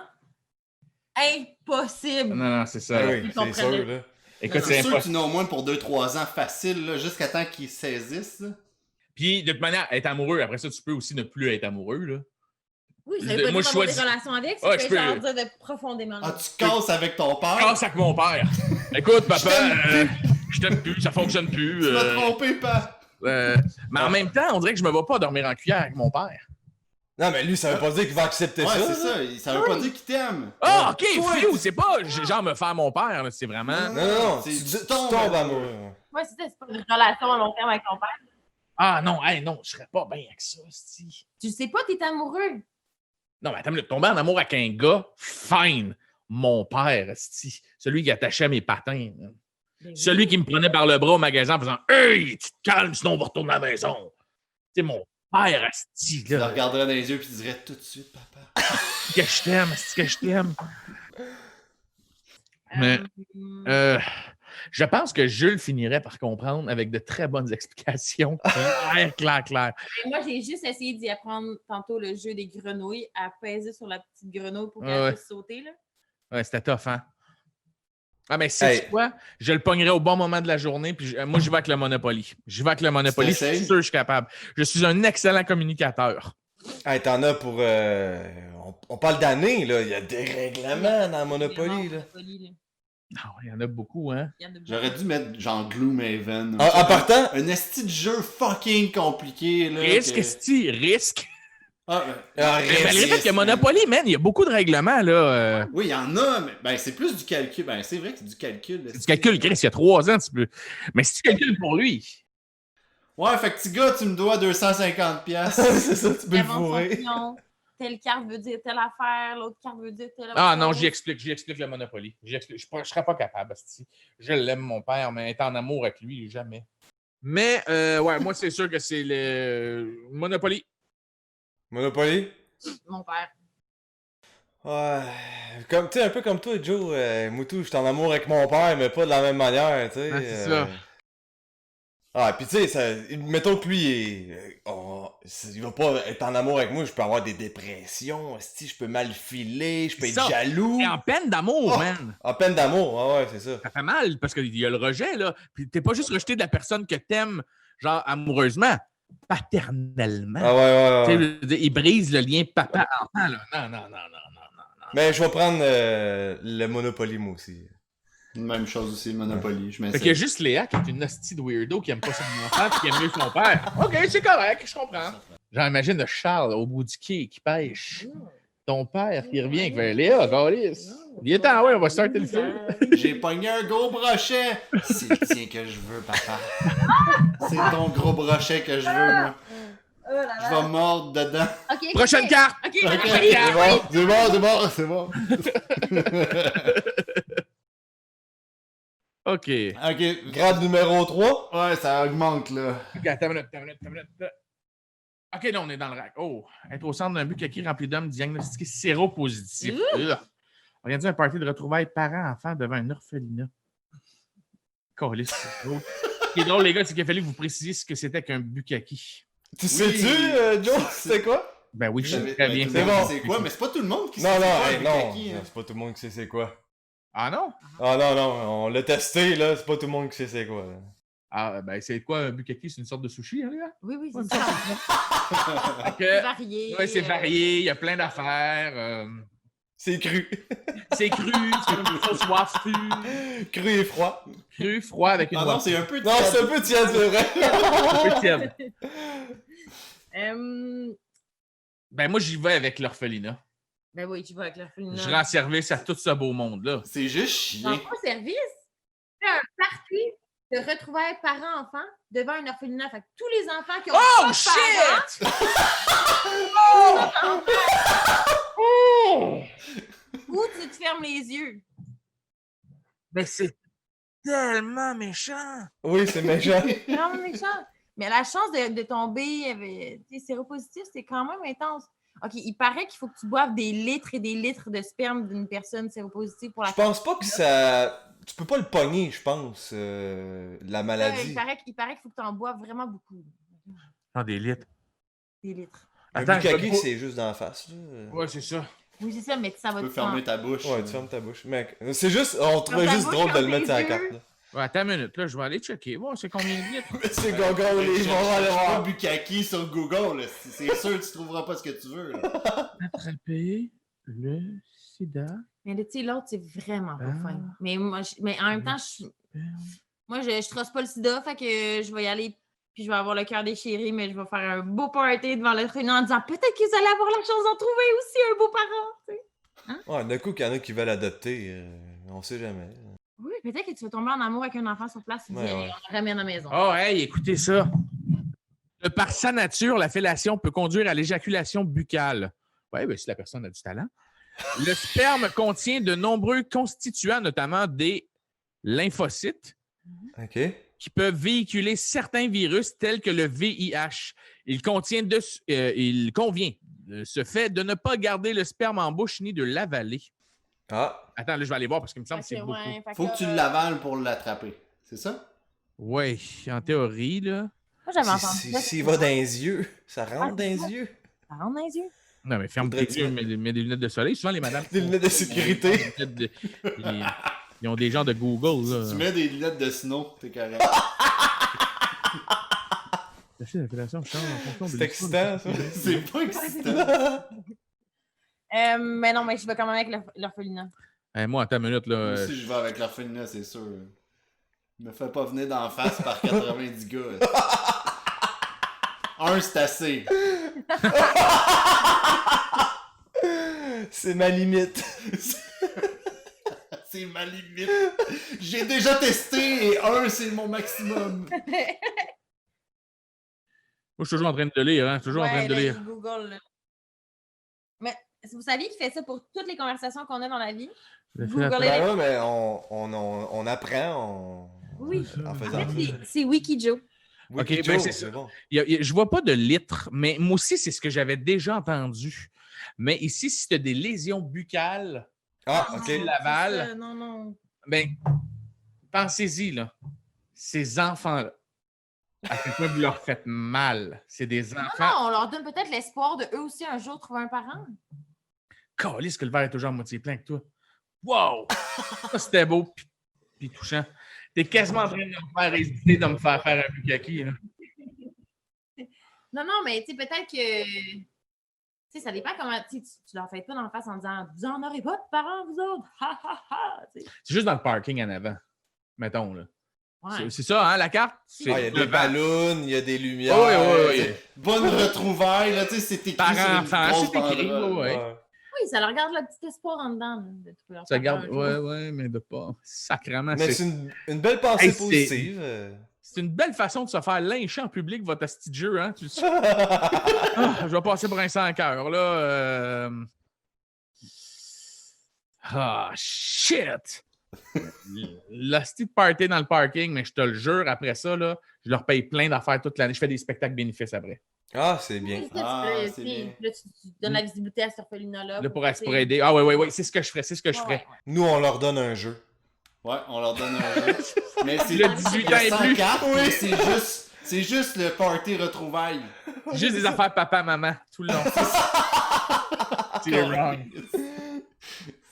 Impossible! Non, c'est ça. Ah oui, Ils c'est comprennent. sûr, là. Écoute, C'est c'est sûr que impossible. tu n'as au moins pour 2-3 ans facile, là, jusqu'à temps qu'ils saisissent. Là. Puis, de toute manière, être amoureux, après ça, tu peux aussi ne plus être amoureux, là. Oui, ça Moi, veut pas je dire d'avoir des choisis- relations avec, Ouais, c'est je que peux- genre dire de profondément. Ah, tu casses avec ton père? Casse avec mon père. Écoute, papa, t'aime je t'aime plus, ça fonctionne plus. Tu m'as trompé, pas. Mais en même temps, on dirait que je me vais pas dormir en cuillère avec mon père. Non, mais lui, ça veut pas dire qu'il va accepter Ouais, ça. c'est là. ça. Ça veut pas dire qu'il t'aime. Ah, ok, Toi, Fiu, c'est pas genre me faire mon père, là, c'est vraiment. Non, C'est- tu tu tombes tombes amoureux. Ouais, c'est ça, c'est pas une relation à long terme avec ton père. Ah non, non, je serais pas bien avec ça, c'ti. Tu sais pas, t'es amoureux. Non, mais attends, tomber en amour avec un gars, fine. Mon père, c'ti. Celui qui attachait mes patins. Là. Ben Celui oui. qui me prenait par le bras au magasin en faisant Hey, tu te calmes, sinon on va retourner à la maison. Tu sais, mon père, asti, Tu le là. regarderais dans les yeux et tu dirais tout de suite, papa. Que je t'aime, asti, que je t'aime. Mais- Je pense que Jules finirait par comprendre avec de très bonnes explications. Clair. Moi, j'ai juste essayé d'y apprendre tantôt le jeu des grenouilles, à peser sur la petite grenouille pour Ah qu'elle ouais. puisse sauter. Là. Ouais, c'était tough, hein? Ah, mais c'est Hey. quoi? Je le pognerai au bon moment de la journée, puis moi, j'y vais avec le Monopoly. J'y vais avec le Monopoly, je t'essayes? suis sûr que je suis capable. Je suis un excellent communicateur. Hey, t'en as pour. On parle d'années, là. Il y a des règlements dans Monopoly, là. Ah, il y en a beaucoup, hein? Il y en a beaucoup. J'aurais dû mettre genre Gloomhaven. En partant, Un esti de jeu fucking compliqué. Là, Risque, que- esti, risque. Ah, Mais malgré le fait que Monopoly, man, il y a beaucoup de règlements, là. Oui, il y en a, mais ben, c'est plus du calcul. Ben, c'est vrai que c'est du calcul. Tu calcules, Chris, il y a 3 ans, tu peux. Mais si tu calcules pour lui. Ouais, fait que petit gars, tu me dois 250$. c'est ça, tu peux le Avant fourrer. fonction, telle carte veut dire telle affaire, l'autre carte veut dire telle Ah affaire. non, j'y explique le Monopoly. Je serais pas capable, esti. Je l'aime, mon père, mais être en amour avec lui, jamais. Mais, ouais, moi, c'est sûr que c'est le Monopoly. Monopoly? Mon père. Ouais. Comme, tu sais, un peu comme toi, Joe. Moutou, je suis en amour avec mon père, mais pas de la même manière, tu sais. Ah, c'est ça. Ah, pis tu sais, mettons que lui, il va pas être en amour avec moi, je peux avoir des dépressions, si je peux mal filer, je peux C'est être ça. jaloux. T'es en peine d'amour, Oh! man. En peine d'amour, ah ouais, c'est ça. Ça fait mal parce qu'il y a le rejet, là. Puis t'es pas juste rejeté de la personne que t'aimes, genre amoureusement, paternellement. Ah ouais, ouais, Tu sais, ouais. je veux dire, il brise le lien papa-enfant, là. Non. Mais je vais prendre le Monopoly, moi aussi. Même chose aussi, Monopoly. Je Fait qu'il y a m'essaie. juste Léa qui est une hostie de weirdo qui aime pas son enfant et qui aime mieux son père. OK, c'est correct, je comprends. Genre, imagine Charles au bout du quai qui pêche. Ton père qui revient avec Léa, Gaulis. Il est temps, ouais, on va starter le feu. J'ai pogné un gros brochet. C'est le tien que je veux, papa. C'est ton gros brochet que je veux, moi. Oh là Je vais mordre dedans. OK, Prochaine carte! OK, Ok, Monopoly. c'est bon. OK. Ok, Grade numéro 3. ouais, ça augmente, là. OK, attends une minute. OK, là, on est dans le rack. Oh, être au centre d'un bukkake rempli d'hommes diagnostiqués séropositifs. Organiser un party de retrouvailles parents-enfants devant un orphelinat. Câlisse, c'est drôle. Ce qui est drôle, les gars, c'est qu'il a fallu que vous précisiez ce que c'était qu'un bukkake. Tu sais-tu, Joe, c'est quoi? Ben oui, je sais J'avais- très bien. C'est bon. C'est quoi? Mais c'est pas tout le monde qui Non, sait non, c'est hey, quoi, non. Bukkake, hein. C'est pas tout le monde qui sait c'est quoi. Ah non? Ah non, non, on l'a testé, là. C'est pas tout le monde qui sait c'est quoi. Là. Ah, ben c'est quoi un bukkake? C'est une sorte de sushi, hein, les gars? Oui, oui, Ouais, c'est ça. Fait C'est que, varié. ouais, c'est varié, il y a plein d'affaires. C'est cru. C'est cru, c'est une sauce wafue, Cru et froid. cru, froid avec une Ah non, wafue. c'est un peu Non, c'est un peu tiède, c'est vrai. Un peu tiède. Ben moi, j'y vais avec l'orphelinat. Ben oui, tu vas avec l'orphelinat. Je rends service à tout ce beau monde-là. C'est juste Non, chier. pas service. C'est un party de retrouvailles parents-enfants devant un orphelinat. Fait que tous les enfants qui ont Oh, pas de shit! parents, ou tu te fermes les yeux. Ben c'est tellement méchant! Oui, c'est méchant. Non, méchant. Mais la chance de tomber séropositif, c'est quand même intense. OK, il paraît qu'il faut que tu boives des litres et des litres de sperme d'une personne séropositive pour la Je pense pas que ça... Tu peux pas le pogner, je pense, la maladie. Il paraît qu'il faut que tu en boives vraiment beaucoup. Non, des litres. Des litres. Un Attends, bukkake, je vais- c'est juste d'en face. Là. Ouais, c'est ça. Oui, c'est ça, mais ça va Tu peux te fermer ta bouche. Ouais, tu fermes ta bouche. Mec, c'est juste... On trouvait ta juste bouche, drôle de ferme le mettre sur la tes carte. yeux. Là. Ouais, attends une minute, là, je vais aller checker. Bon, c'est combien de litres? C'est gongon, les gens vont aller Cherche pas voir. Bukkake sur Google, là. C'est sûr que tu trouveras pas ce que tu veux, là. Attraper le sida. Mais tu sais, l'autre, c'est vraiment pas Ah. fin. Mais, mais en même temps, je trosse pas le sida, fait que je vais y aller, puis je vais avoir le cœur déchiré, mais je vais faire un beau party devant le réunion en disant peut-être que vous allez avoir la chance d'en trouver aussi un beau parent. Tu sais. Ouais, d'un coup, qu'il y en a qui veulent adopter, on sait jamais. Oui, peut-être que tu vas tomber en amour avec un enfant sur place et Ouais, dire ouais. on le ramène à la maison. Oh, hey, écoutez ça. Par sa nature, la fellation peut conduire à l'éjaculation buccale. Oui, ben, si la personne a du talent. Le sperme contient de nombreux constituants, notamment des lymphocytes, OK. qui peuvent véhiculer certains virus tels que le VIH. Il convient de ce fait de ne pas garder le sperme en bouche ni de l'avaler. Ah, Attends, là, je vais aller voir parce qu'il me semble que Fait c'est que, beaucoup. ouais, fait Faut que tu l'avales pour l'attraper. C'est ça? Oui, en théorie, là. Moi, j'avais entendu ça. s'il va dans les yeux, ça rentre dans c'est les ça. yeux. Ça rentre dans les yeux. Non, mais ferme tes Faudrait-tu- yeux, mets des lunettes de soleil. Souvent, les madames. Des lunettes de sécurité. Ils ont des gens de Google, là. Si tu mets des lunettes de snow, t'es correct. La fellation change en fonction de C'est excitant, ça. C'est pas excitant. Mais non, mais je vais quand même avec l'orphelinat. Hey, moi, attends une minute, là. Moi aussi, je vais avec l'orphelinat, c'est sûr. Me fais pas venir d'en face par 90 gars. Un, c'est assez. C'est ma limite. C'est ma limite. J'ai déjà testé et un, c'est mon maximum. Moi, je suis toujours en train de lire, hein. Toujours en train de là, lire. il Google, là. Mais vous saviez qu'il fait ça pour toutes les conversations qu'on a dans la vie? Google Ben it. ouais, mais on apprend Oui. en En faisant. fait, c'est Wikijoe. Oui, Ok, puis ben Joe, c'est ça. bon. Je vois pas de litres, mais moi aussi, c'est ce que j'avais déjà entendu. Mais ici, si tu as des lésions buccales, Ah, Non, ok. c'est Laval. ça, Non. ben, pensez-y, là. Ces enfants-là, à quel point vous leur faites mal. C'est des Non, enfants. on leur donne peut-être l'espoir de eux aussi un jour trouver un parent. Calisse que le verre est toujours à moitié plein que toi. Wow! Ça, c'était beau puis touchant. T'es quasiment en train de me faire hésiter de me faire faire un bukkake, là. Non, mais tu sais, peut-être que Tu sais, ça dépend comment. Tu leur fais pas dans la face en disant vous en aurez pas de parents, vous autres. Ha ha ha. Tu sais. C'est juste dans le parking en avant. Mettons, là. Ouais. C'est ça, hein, la carte? Il y a des devant. ballons, il y a des lumières. Oui. Bonne retrouvaille, là, tu sais, c'est écrit Par sur une enfant, grosse c'est écrit, banderole. ouais. Oui, ça leur garde le petit espoir en dedans. Là, de trouver leur Ça papa garde, un jour. ouais, mais de pas. Sacrément, Mais c'est une belle pensée Hey, c'est- positive. C'est une belle façon de se faire lyncher en public, votre asti de jeu, hein? Tu le sais. Ah, je vais passer pour un sang cœur, là. Ah, shit! L'asti de party dans le parking, mais je te le jure, après ça, là, je leur paye plein d'affaires toute l'année. Je fais des spectacles bénéfices après. Ah, c'est bien. Oui, Ah, c'est c'est bien. Là, tu donnes la visibilité à cette orphelinat-là. Là, pour aider. Ah, ouais, c'est ce que je ferais, c'est ce que je ferais. Nous, on leur donne un jeu. Ouais, on leur donne un jeu. Mais c'est Le 18 il y a ans et 100 plus. cartes, mais c'est juste le party retrouvailles. Juste des affaires papa-maman, tout le long. C'est wrong.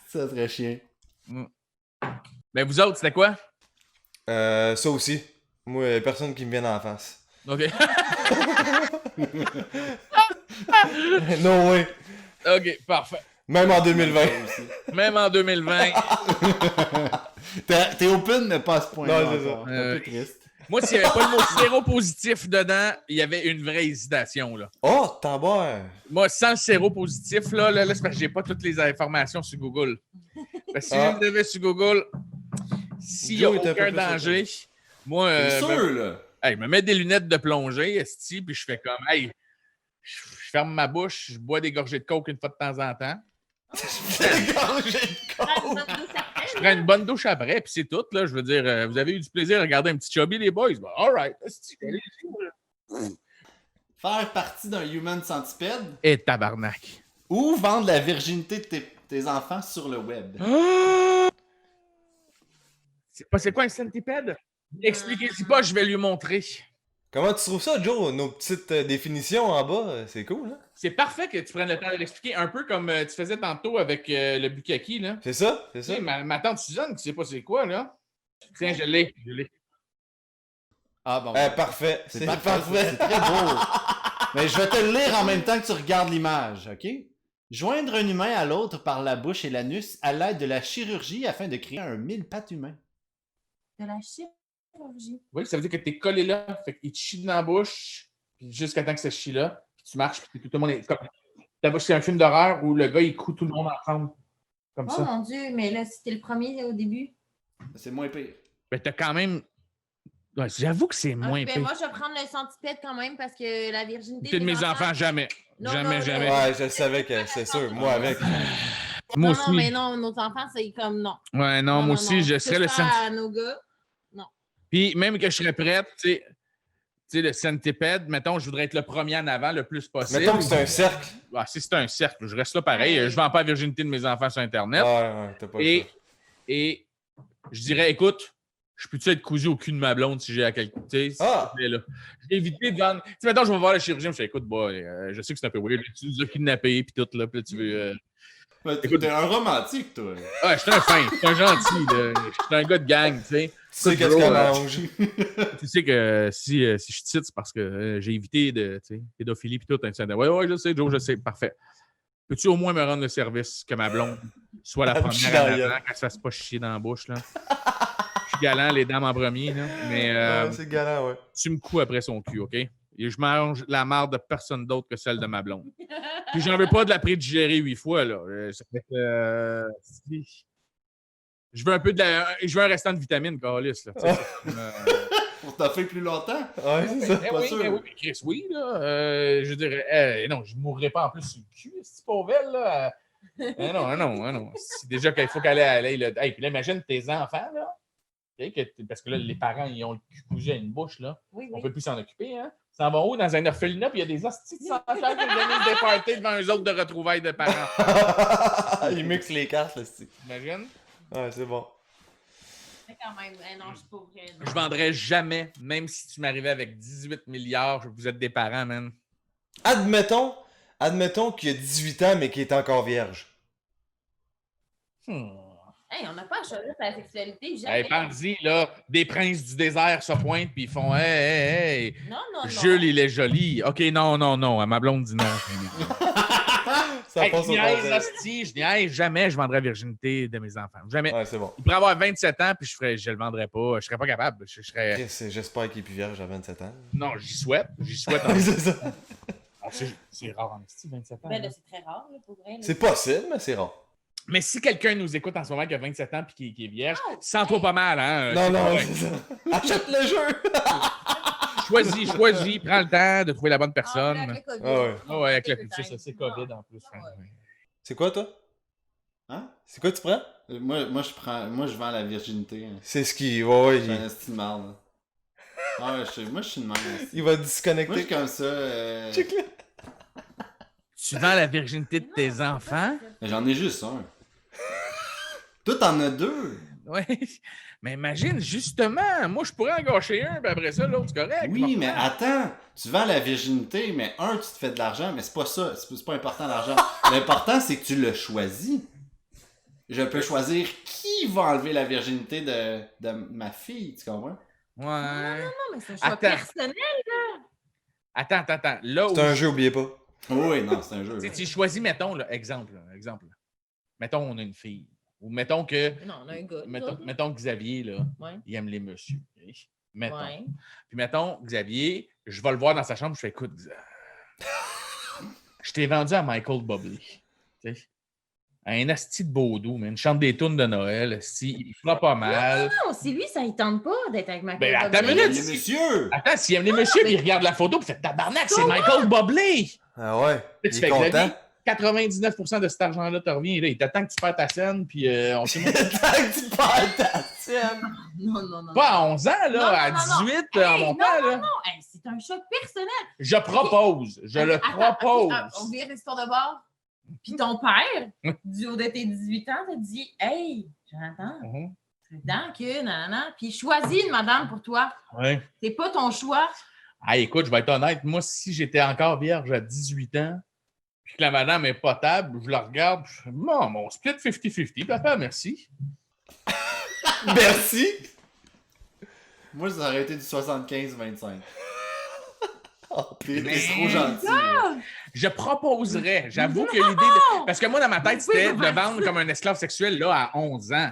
Ça serait chiant. Mais vous autres, c'était quoi? Ça aussi. Moi, y a personne qui me vient en face. OK. No way. OK, parfait. Même en 2020. Même en 2020. T'es open, mais pas à ce point-là. Non, c'est ça. encore. Un peu triste. Moi, s'il n'y avait pas le mot séropositif dedans, il y avait une vraie hésitation, là. Oh, t'en bois. Moi, sans le séropositif, là, c'est parce que j'ai pas toutes les informations sur Google. Parce que si je les avais sur Google, s'il n'y a Joe est un peu aucun plus danger, moi, C'est sûr, là. hey, je me mets des lunettes de plongée, esti, puis je fais comme, hey, je ferme ma bouche, je bois des gorgées de coke une fois de temps en temps. Je prends une bonne douche après, puis c'est tout, là. Je veux dire, vous avez eu du plaisir à regarder un petit chubby, les boys? Ben, all right. esti, Faire partie d'un human centipede et tabarnak. ou vendre la virginité de tes enfants sur le web. C'est quoi un centipède? Expliquez-y pas, je vais lui montrer. Comment tu trouves ça, Joe? Nos petites définitions en bas, c'est cool, hein? C'est parfait que tu prennes le temps de l'expliquer, un peu comme tu faisais tantôt avec le bukkake, là. C'est ça? C'est Tu ça? sais, ma tante Suzanne, qui sait pas c'est quoi, là. Tiens, je l'ai. Ah bon. Parfait. C'est parfait. C'est très beau. Mais je vais te le lire en même temps que tu regardes l'image, OK? Joindre un humain à l'autre par la bouche et l'anus à l'aide de la chirurgie afin de créer un mille-pattes humain. De la chirurgie. Oui, ça veut dire que t'es collé là, fait qu'il te chie dans la bouche, puis jusqu'à temps que ça chie là, puis tu marches, puis tout le monde est comme... Ta bouche, c'est un film d'horreur où le gars, il coud tout le monde ensemble. Comme Oh ça. mon Dieu, mais là, c'était le premier au début. C'est moins pire. Ben, t'as quand même... Ouais, j'avoue que c'est moins Ben, pire. moi, je vais prendre le centipède quand même parce que la virginité. De mes enfants, jamais. Non, jamais, non, jamais. Ouais, je savais que c'est sûr. Moi, avec. Moi Non, aussi. non, mais non, nos enfants, c'est comme non. Ouais, non, moi aussi, je serais le centipède. À nos gars. Puis même que je serais prête, tu sais, le centipède, mettons, je voudrais être le premier en avant le plus possible. Mettons que c'est un cercle. Ah, si c'est un cercle, je reste là pareil. Je vends pas la virginité de mes enfants sur Internet. Ouais, t'as pas le choix. Et je dirais, écoute, je peux-tu être cousu au cul de ma blonde si j'ai à quelqu'un. Tu sais, Ah! là. J'ai évité de vendre. Tu sais, mettons, je vais voir le chirurgien, je fais, écoute, je sais que c'est un peu weird, tu nous as kidnappés, puis tout, là, puis là, tu veux. Écoute, t'es un romantique, toi. Ah, je suis un fin, je suis un gentil, là. Je suis un gars de gang, tu sais. Tu sais qu'est-ce bro, qu'elle mange. Tu sais que si je cite, c'est parce que j'ai évité de pédophilie puis tout. Ouais, je sais, Joe, je sais. Parfait. Peux-tu au moins me rendre le service que ma blonde soit la Elle me chie première dans en la avant, qu'elle se fasse pas chier dans la bouche, là. Je suis galant, les dames en premier, là. Mais Ouais, c'est galant, ouais. tu me couds après son cul, OK? Et je mange la marde de personne d'autre que celle de ma blonde. Puis j'en veux pas de la prédigérer 8 fois, là. Ça fait que... Je veux un peu je veux un restant de vitamines, Carlis, là. Pour t'en faire plus longtemps. Ouais, c'est ça. pas sûr. Oui, mais Chris, oui, là. Je dirais, non, je ne mourrais pas en plus sur le cul, cette pauvre là. Non. C'est déjà qu'il faut qu'elle aille là. Hey, puis là, imagine tes enfants, là. Parce que là, les parents, ils ont le cul cousu à une bouche, là. Oui, On oui. peut plus s'en occuper, hein. Ils s'en vont où? Dans un orphelinat, puis il y a des hosties de centenaires qui viennent des parties devant eux autres de retrouvailles de parents. Il mixe les cartes, là, c'est. Imagine? Ouais, c'est bon. Mais quand même, non, je suis pas vrai. non. Je vendrais jamais, même si tu m'arrivais avec 18 milliards, vous êtes des parents, man. Admettons qu'il a 18 ans, mais qu'il est encore vierge. Hey, on n'a pas à choisir sa sexualité. Jamais. Hey, pense-y, là, des princes du désert se pointent puis ils font hey. Non. Jules, il est joli. OK, non. Ma blonde dit non. Ça Hey, passe je au niaise, conseil. hostie, je niaise, jamais je vendrais la virginité de mes enfants. Jamais. Ouais, c'est bon. Il pourrait avoir 27 ans, puis je le vendrais pas. Je serais pas capable. Je serais... Chris, j'espère qu'il est plus vierge à 27 ans. Non, j'y souhaite. J'y souhaite. En... C'est ça. C'est rare en esti, 27 ans. Ben, là. là, c'est très rare, là, pour vrai. là. C'est possible, mais c'est rare. Mais si quelqu'un nous écoute en ce moment qui a 27 ans et qui est vierge, sens-toi pas mal, hein? Non, c'est non, correct. c'est ça. Achète le jeu! Choisis, prends le temps de trouver la bonne personne. Avec le COVID. Ah ouais. Ah ouais, avec la c'est COVID en plus. Ah ouais. C'est quoi, toi? Hein? C'est quoi tu prends? Moi, je vends la virginité. Hein. C'est ce qui... Ouais, J'ai un esti de marde. Ah ouais, moi, je suis de même. esti. il va Moi, je disconnecter. suis comme ça. Check-le. Tu vends la virginité de tes enfants? J'en ai juste un. Toi, t'en as deux. Oui. Mais imagine, justement, moi, je pourrais en gâcher un, puis après ça, l'autre, c'est correct. Oui, mais attends. Tu vends la virginité, mais tu te fais de l'argent, mais c'est pas ça. C'est pas important l'argent. L'important, c'est que tu le choisis. Je peux choisir qui va enlever la virginité de ma fille, tu comprends? Ouais. Non, mais c'est un choix Attends. personnel. Attends. Là où C'est un jeu, oubliez pas. Oui, non, c'est un jeu. tu sais, tu choisis, mettons, là, exemple. Mettons, on a une fille. Ou mettons que. Non, on a un gars. Mettons que Xavier, là, Ouais. il aime les messieurs. ok? Mettons. Ouais. Puis mettons, Xavier, je vais le voir dans sa chambre, je fais écoute, je t'ai vendu à Michael Bublé. Tu sais? Un asti de Baudou, mais une chambre des tunes de Noël, asti, il fera pas mal. Non, si lui, ça ne tente pas d'être avec Michael Ben, Bublé. attends une minute. Les messieurs! Attends, s'il aime les messieurs, puis il regarde la photo, puis il fait tabarnak, c'est Michael Bublé! Ah ouais. Là, Il tu est fais content. Xavier, 99% de cet argent-là te revient. Là, il t'attend que tu perds ta scène, puis on sait même Tant que tu perds ta tienne. Non. pas à 11 ans, là, Non, à non, non, 18 Hey, en montant. Là. Non, hey, c'est un choc personnel. Je propose, je le Attends, propose. ok, on vient l'histoire de bord. Puis ton père, du haut de tes 18 ans, t'a dit Hey, Jonathan, Mhm. c'est dedans que, nanana. Puis choisis une madame pour toi. Ouais. C'est pas ton choix. Ah, écoute, je vais être honnête, moi, si j'étais encore vierge à 18 ans, puis que la madame est potable, je la regarde, je fais, non, mon split 50-50, papa, merci. Merci. Moi, ça aurait été du 75-25. Oh, pire. C'est trop gentil. là. Je proposerais, j'avoue que l'idée de... Parce que moi, dans ma tête, c'était de le vendre comme un esclave sexuel là, à 11 ans.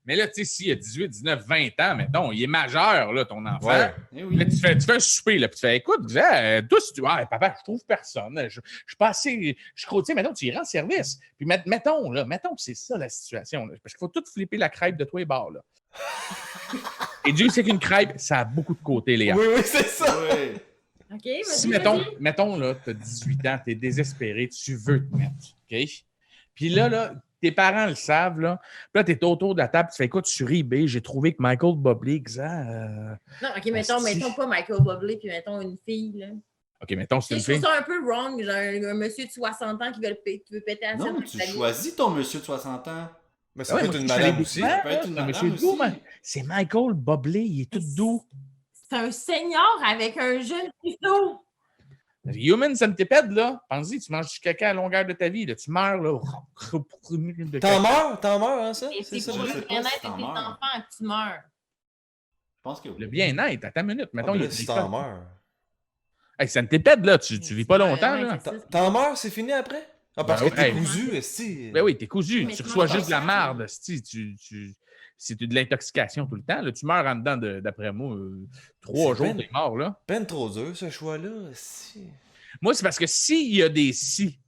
Mais là, tu sais, s'il a 18, 19, 20 ans, mettons, il est majeur, là, ton enfant. Ouais. Eh oui. Là, tu fais un souper, là, puis tu fais, écoute, toi, si tu papa, je trouve personne. Je suis pas assez. Je crois, tu sais, mettons, tu y rends service. Puis mettons que c'est ça la situation. Là, parce qu'il faut tout flipper la crêpe de toi et barre, là. Et Dieu sait qu'une crêpe, ça a beaucoup de côtés, Léa. Oui, c'est ça. Ouais. OK, Si, vas-y. mettons, là, tu as 18 ans, tu es désespéré, tu veux te mettre, OK? Puis là, tes parents le savent, là. Puis là, tu es autour de la table, tu fais, écoute, sur eBay, j'ai trouvé que Michael Bublé, Non, OK, mettons pas Michael Bublé, puis mettons une fille, là. OK, mettons, c'est Je une trouve fille. ça un peu wrong, genre un monsieur de 60 ans qui veut péter à la Non, scène tu avec sa vie. choisis ton monsieur de 60 ans. Mais ça Ouais, peut moi, être une je fais madame les aussi. deux Ça peut être une un madame monsieur aussi. doux, mais c'est Michael Bublé, il est tout doux. C'est un senior avec un jeune puceau. Human centipede, là, pense-y, tu manges du caca à longueur de ta vie, là, tu meurs, là. T'en meurs, hein, ça? Et C'est c'est ça. pour je le sais pas bien-être si de t'en tes meurs. enfants que tu meurs. Je pense que oui. Le bien-être, attends une minute. Mettons, Ah, il y là, a des si cas- t'en meurs. Hey, centipede, là, tu vis pas longtemps, Ouais, là. c'est ça. T'en meurs, c'est fini après? Ah, parce Ben que t'es oui. cousu, esti. Ben oui, t'es cousu, Mais tu tu reçois manges juste de la pas. marde, esti, c'est de l'intoxication tout le temps, là. Tu meurs en dedans, d'après moi, 3 C'est jours, ben- t'es mort, là. Peine trop dur, ce choix-là, esti. Moi, c'est parce que s'il y a des si,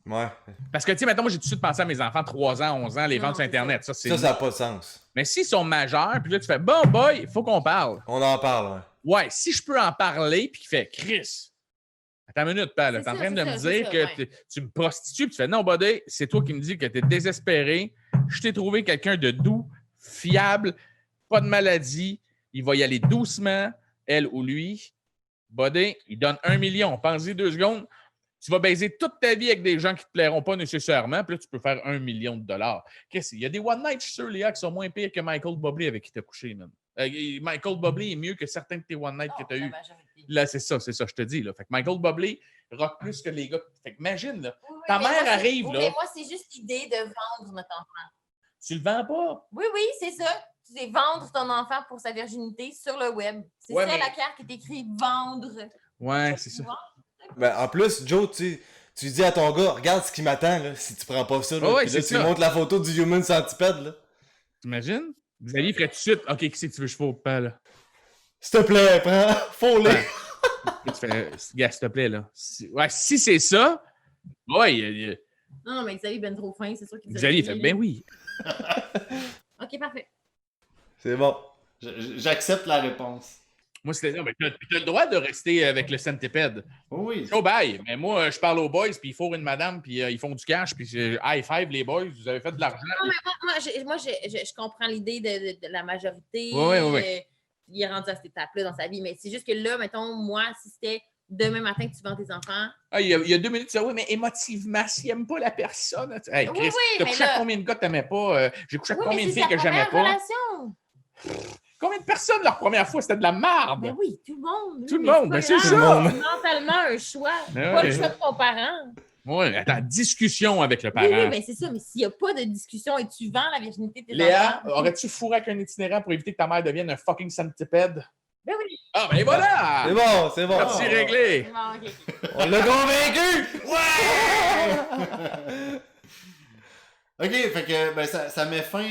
Ouais. parce que, tu sais, maintenant, moi, j'ai tout de suite pensé à mes enfants, 3 ans, 11 ans, les Non, ventes sur c'est Internet. Ça, c'est Ça n'a pas de sens. Mais s'ils sont majeurs, puis là, tu fais, bon, boy, il faut qu'on parle. On en parle, ouais. Ouais, si je peux en parler, puis qu'il fait, Chris, attends une minute, Pal, C'est t'es en ça, train de c'est me ça, dire c'est que ça, ouais. tu me prostitues, puis tu fais, non, buddy, c'est toi qui me dis que t'es désespéré. Je t'ai trouvé quelqu'un de doux, fiable, pas de maladie. Il va y aller doucement, elle ou lui. Buddy, il donne 1 million. Pense-y 2 secondes. Tu vas baiser toute ta vie avec des gens qui ne te plairont pas nécessairement, puis là, tu peux faire 1 million de dollars. Qu'est-ce qu'il y a des one night, je suis sûr, Léa, qui sont moins pires que Michael Bublé avec qui t'as couché, man. Michael Bublé est mieux que certains de tes one night que tu as eu. Là, c'est ça, je te dis. Là. Fait que Michael Bublé rock plus que les gars. Fait que imagine, là, ta mais mère moi, arrive, oui, là. mais moi, c'est juste l'idée de vendre notre enfant. Tu le vends pas. Oui, c'est ça. C'est vendre ton enfant pour sa virginité sur le web. C'est Ouais, ça mais- la carte qui est écrite vendre. Ouais, c'est ça. Ben, en plus, Joe, tu sais, Tu dis à ton gars, regarde ce qui m'attend, là, si tu prends pas ça, là. Ouais, Puis là, c'est tu ça. lui montres la photo du Human Centipede, là. T'imagines? Xavier ferait tout de suite. OK, qui c'est que tu veux que je fasse au pas, là? S'il te plaît, prends, faut-les. Ouais. Tu fais, gars, s'il te plaît, là. Si c'est ça, ouais, Non, mais Xavier est ben trop fin, c'est sûr qu'il Xavier fait, ben oui. OK, parfait. C'est bon. J'accepte la réponse. Moi, c'était ça. Mais t'as le droit de rester avec le centipède. Oui. Show bye. Mais moi, je parle aux boys, puis ils fourrent une madame, puis ils font du cash, puis high five, les boys, vous avez fait de l'argent. Non, mais moi, je comprends l'idée de la majorité. Ouais. Il est rendu à cette étape-là dans sa vie. Mais c'est juste que là, mettons, moi, si c'était demain matin que tu vends tes enfants. Ah, il y a 2 minutes, tu dis, oui, mais émotivement, s'il n'aime pas la personne. Hey, Chris, t'as mais couché avec là- combien de gars que t'aimais pas? J'ai couché avec Oui, combien mais de c'est filles sa que j'aimais première pas? relation. Combien de personnes, leur première fois, c'était de la merde? Ben oui, tout le monde. Tout le mais monde, pas ben c'est grave. ça. Mentalement, un choix. Ben Pas ouais. le choix de ton parent. Oui, attends, discussion avec le Oui, parent. oui, mais c'est ça. Mais s'il n'y a pas de discussion et tu vends la virginité de tes Léa, enfants. aurais-tu fourré avec un itinérant pour éviter que ta mère devienne un fucking centipède? Ben oui. Ah, ben voilà! C'est bon, c'est bon. Merci réglé. Bon, OK. On l'a convaincu! Ok, fait que ben, ça met fin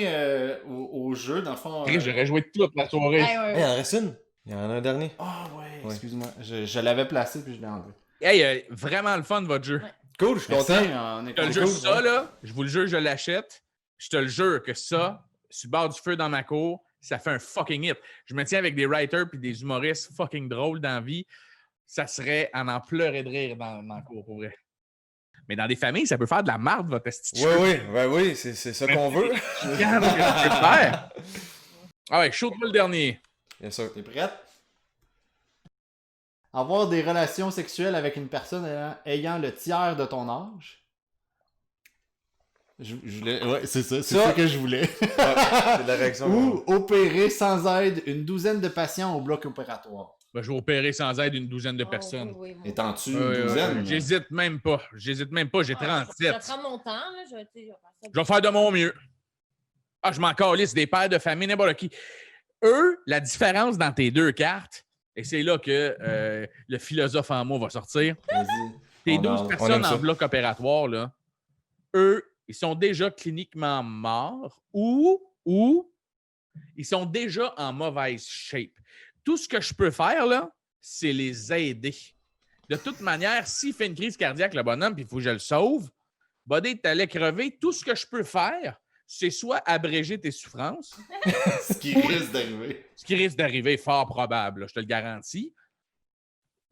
au jeu, dans le fond. Chris, j'aurais joué toute la soirée. Ouais, Hey, il en reste une. Il y en a un dernier. Ah ouais, Ouais. excuse-moi. Je l'avais placé puis je l'ai enlevé. Hey, vraiment le fun, votre jeu. Ouais. Cool, je suis Merci, content. on est Je te le content. jure, cool, ça, hein. là, je vous le jure, je l'achète. Je te le jure que ça, sur le bord du feu dans ma cour, ça fait un fucking hit. Je me tiens avec des writers puis des humoristes fucking drôles dans la vie. Ça serait à en pleurer de rire dans la cour, pour vrai. Mais dans des familles, ça peut faire de la marde, votre esti. Oui, c'est ça qu'on veut. Regarde ce que tu peux faire. Ah ouais, chaud-moi le dernier. Bien sûr. T'es prête? Avoir des relations sexuelles avec une personne ayant le tiers de ton âge. Je voulais... Ouais, c'est ça, c'est Ça- ça que je voulais. C'est la réaction. Ou opérer sans aide une douzaine de patients au bloc opératoire. Ben, je vais opérer sans aide une douzaine de Oh, personnes. oui, moi. Étant-tu une Ouais, douzaine? J'hésite même pas. J'hésite même pas. J'ai Ouais, Je vais 37. prendre mon temps. Là. Je vais faire ça. Je vais faire de mon mieux. Ah, je m'en calisse des pères de famille, n'importe qui. Eux, la différence dans tes deux cartes, et c'est là que le philosophe en moi va sortir. Vas-y. Tes On 12 aime personnes ça. en bloc opératoire, là, eux, ils sont déjà cliniquement morts ou ils sont déjà en mauvaise shape. Tout ce que je peux faire, là, c'est les aider. De toute manière, s'il fait une crise cardiaque, le bonhomme, puis il faut que je le sauve, Buddy, t'allais crever. Tout ce que je peux faire, c'est soit abréger tes souffrances, Ce qui risque d'arriver. ce qui risque d'arriver fort probable, là, je te le garantis.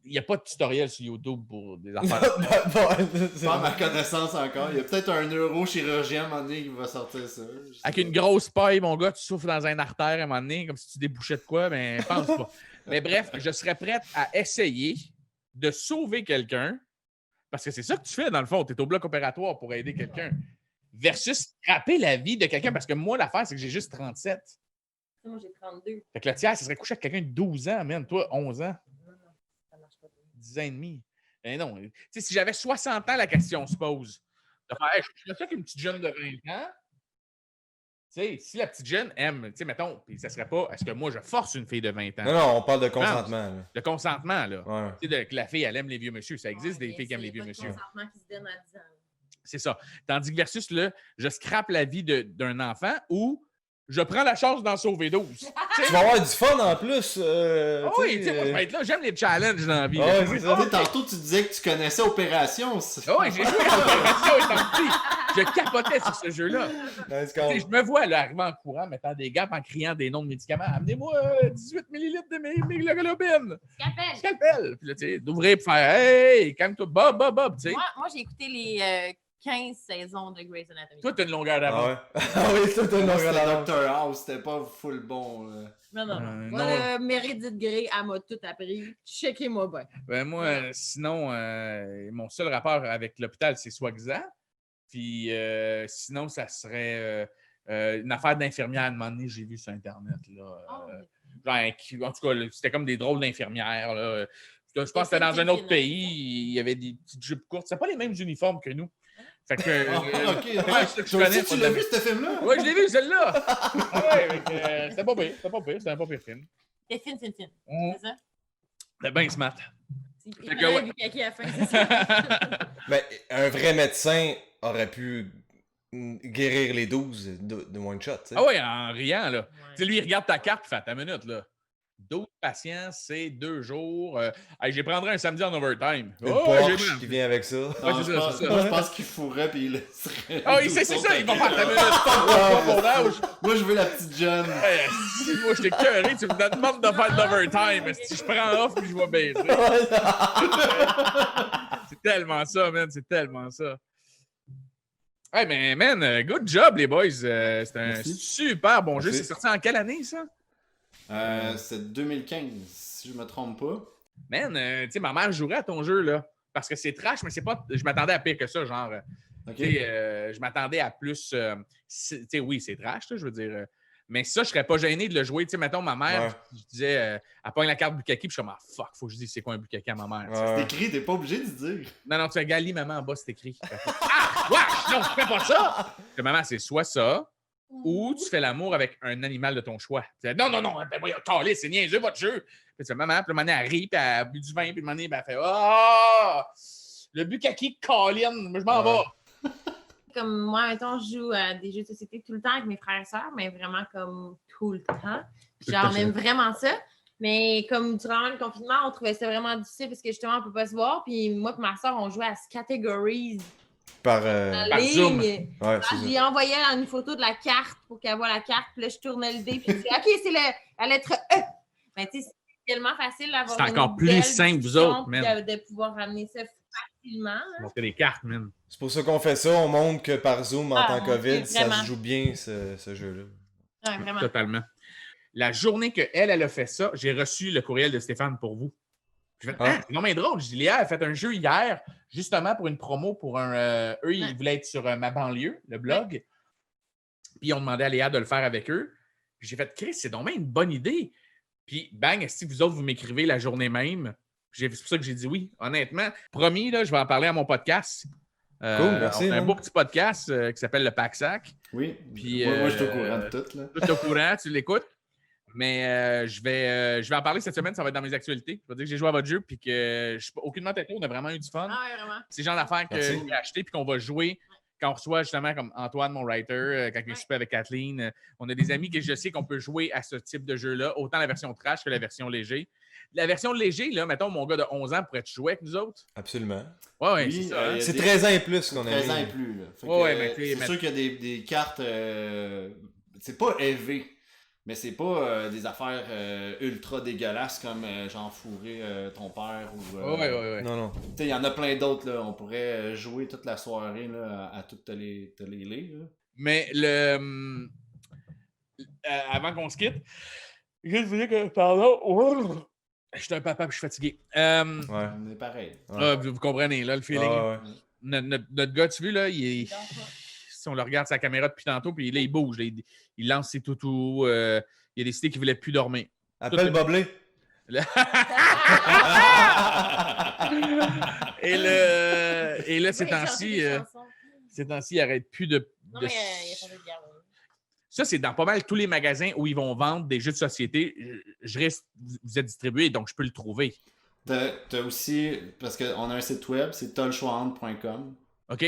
Il n'y a pas de tutoriel sur YouTube pour des affaires. Pas à ma connaissance encore. Il y a peut-être un neurochirurgien à un moment donné qui va sortir ça. Je sais Avec pas. une grosse paille, mon gars, tu souffles dans un artère à un moment donné, comme si tu débouchais de quoi, mais pense pas. Mais bref, je serais prête à essayer de sauver quelqu'un, parce que c'est ça que tu fais, dans le fond. Tu es au bloc opératoire pour aider quelqu'un, versus scraper la vie de quelqu'un, parce que moi, l'affaire, c'est que j'ai juste 37. Moi, j'ai 32. Fait que le tiers, ça serait couché avec quelqu'un de 12 ans, man. Toi, 11 ans, Non, ça marche pas. 10 ans et demi. Ben non. Tu sais, si j'avais 60 ans, la question se pose. De faire, hey, je fais ça qu'une petite jeune de 20 ans. Tu sais, si la petite jeune aime, tu sais, mettons, puis ça serait pas, est-ce que moi, je force une fille de 20 ans? Non, non, on parle de consentement. Là. Le consentement, là. Ouais. Tu sais, que la fille, elle aime les vieux monsieur. Ça existe des filles qui aiment les vieux monsieur. C'est consentement qui se donne à 10 ans. C'est ça. Tandis que versus, là, je scrape la vie d'un enfant ou je prends la chance d'en sauver 12. Tu sais, Tu vas avoir du fun en plus. oui, tu sais, moi, je vais être là. J'aime les challenges dans la vie. Ouais, là. c'est ça. Tu sais, tantôt, tu disais que tu connaissais Opération. Ah ouais, j'ai joué à l'opération étant petit. Je capotais sur ce jeu-là. Nice Tu sais, call. je me vois là, arriver en courant, mettant des gaps, en criant des noms de médicaments. Amenez-moi 18 millilitres de méglobine. Scalpel. Scalpel. Puis là, tu sais, d'ouvrir pour faire hey, calme-toi, bob, tu sais. Moi, j'ai écouté les 15 saisons de Grey's Anatomy. Toi, t'as une longueur d'avance. Ah ouais. Ah oui, ça, t'as une Moi, longueur c'était d'avance. Dr House, c'était pas full bon. Non. non. Moi, Meredith Grey, elle m'a tout appris. Checkez-moi bien. Ben moi, sinon, mon seul rapport avec l'hôpital, c'est Swagsat. Puis sinon, ça serait une affaire d'infirmière. À un moment donné, j'ai vu sur Internet. Là, genre, en tout cas, là, c'était comme des drôles d'infirmières. Là. Je pense que c'était dans un autre pays. Il y avait des petites jupes courtes. C'était pas les mêmes uniformes que nous. Fait que. Ah, ok. ouais, c'est ça que je Toi connais. aussi, tu l'as vu, ce film-là? Oui, je l'ai vu, celle-là. Ouais, c'était pas pire. C'était un pas pire film. C'est fine. Mhm. C'est ça? C'était bien smart. Il Fait que prend ouais. un bukkake à la fin, c'est ça. Mais un vrai médecin aurait pu guérir les 12 de one shot, tu sais. Ah ouais, en riant, là. Ouais. Tu sais, lui, il regarde ta carte, il fait ta minute, là. 12 patients, c'est 2 jours. Hey, j'ai prendrai un samedi en overtime. Une Oh, Porsche qui vient avec ça. Non, c'est je ça, pense- c'est ça. Moi, je pense qu'il fourrait puis il laisserait. Ah, c'est ça, il va faire ta minute. Pas mon âge. Moi, je veux la petite jeune. Hey, si moi, je t'ai cœuré, tu me demandes de faire de l'overtime. Si je prends off, puis je vais baiser. C'est tellement ça, man. C'est tellement ça. Hey, mais man, good job, les boys. C'est un Merci. super bon jeu. Merci. C'est sorti en quelle année, ça? C'est 2015, si je me trompe pas. Man, tu sais, ma mère jouerait à ton jeu, là. Parce que c'est trash, mais c'est pas. Je m'attendais à pire que ça, genre. Ok. Tu sais, je m'attendais à plus. Tu sais, oui, c'est trash, là, je veux dire. Mais ça, je serais pas gêné de le jouer. Tu sais, mettons, ma mère, Ouais. je disais, elle pogne la carte Bukkake, puis je suis comme, ah, fuck, faut que je dise c'est quoi un Bukkake à ma mère. tu sais. Ouais. C'est écrit, t'es pas obligé de dire. Non, non, tu fais Gali, maman, en bas, c'est écrit. Ah, wesh, non, tu fais pas ça! Que maman, c'est soit ça, ou tu fais l'amour avec un animal de ton choix. Tu dis, non, non, non, ben voyons, calé, c'est niaiseux votre jeu. Puis tu fais maman, puis le moment donné, elle rit, puis elle a bu du vin, puis le moment donné, ben, elle fait oh! Le Bukkake Colin, je m'en Ouais. vais. Comme moi, mettons, je joue à des jeux de société tout le temps avec mes frères et sœurs, mais vraiment comme tout le temps. Genre, on aime vraiment ça. Mais comme durant le confinement, on trouvait ça vraiment difficile parce que justement, on ne peut pas se voir. Puis moi et ma soeur, on jouait à Categories Par. en Par Zoom. ligne. Ouais, c'est J'ai envoyé une photo de la carte pour qu'elle voie la carte. Puis là, je tournais le dé. Puis je disais, OK, c'est la lettre E. Mais tu sais, c'est tellement facile d'avoir C'est encore une plus belle simple, vous discussion, autres, puis man. de pouvoir ramener ça facilement. là. On fait des cartes, man. C'est pour ça qu'on fait ça. On montre que par Zoom, en Ah, temps on COVID, fait ça vraiment. se joue bien, ce jeu-là. Ouais, vraiment. Totalement. La journée qu'elle a fait ça, j'ai reçu le courriel de Stéphane pour vous. Je fais, Ah. c'est non mais drôle. Je dis, Léa a fait un jeu hier, justement pour une promo pour un. Eux, ils Ouais. voulaient être sur ma banlieue, le blog. Puis ils ont demandé à Léa de le faire avec eux. Puis j'ai fait, Chris, c'est donc bien une bonne idée. Puis bang, si vous autres, vous m'écrivez la journée même. C'est pour ça que j'ai dit oui. Honnêtement, promis, là, je vais en parler à mon podcast. Cool, merci, On a un man. beau petit podcast qui s'appelle Le Pack Sac. Oui. Puis, moi, je suis au courant de tout, là. Tu es au courant, tu l'écoutes. Mais je vais en parler cette semaine, ça va être dans mes actualités. Je vais dire que j'ai joué à votre jeu puis que je suis pas aucunement têteux, on a vraiment eu du fun. Ah ouais, vraiment. C'est le genre d'affaires que Merci. j'ai acheté puis qu'on va jouer quand on reçoit justement comme Antoine, mon writer, quand il est super avec Kathleen. On a des amis que je sais qu'on peut jouer à ce type de jeu-là, autant la version trash que la version léger. La version léger, là, mettons, mon gars de 11 ans pourrait-tu jouer avec nous autres? Absolument. Ouais, Oui, c'est ça. Hein? y a C'est des- 13 ans et plus qu'on a 13 ans et mis. plus, là. Fait que, Ouais, mais t'sais, c'est sûr qu'il y a des cartes. C'est pas élevé, mais c'est pas des affaires ultra dégueulasses comme genre fourrer ton père ou. Ouais. Non, non. Tu sais, il y en a plein d'autres, là. On pourrait jouer toute la soirée là, à toutes les lire, là. Mais avant qu'on se quitte, je veux dire que, pardon, je suis un papa et je suis fatigué. Ouais. On est pareil. Ouais. Vous comprenez, là, le feeling. Ah, ouais. Notre gars, tu vois, là, il est... Si on le regarde sa caméra depuis tantôt, puis là, il bouge. Là, il lance ses toutous. Il a décidé qu'il ne voulait plus dormir. Appelle Boblé. Et là, ces temps-ci, il n'arrête plus de... Non, de- mais il a changé de garde. Ça, c'est dans pas mal tous les magasins où ils vont vendre des jeux de société. Je reste, vous êtes distribué, donc je peux le trouver. T'as aussi, parce qu'on a un site web, c'est tolchoand.com. OK?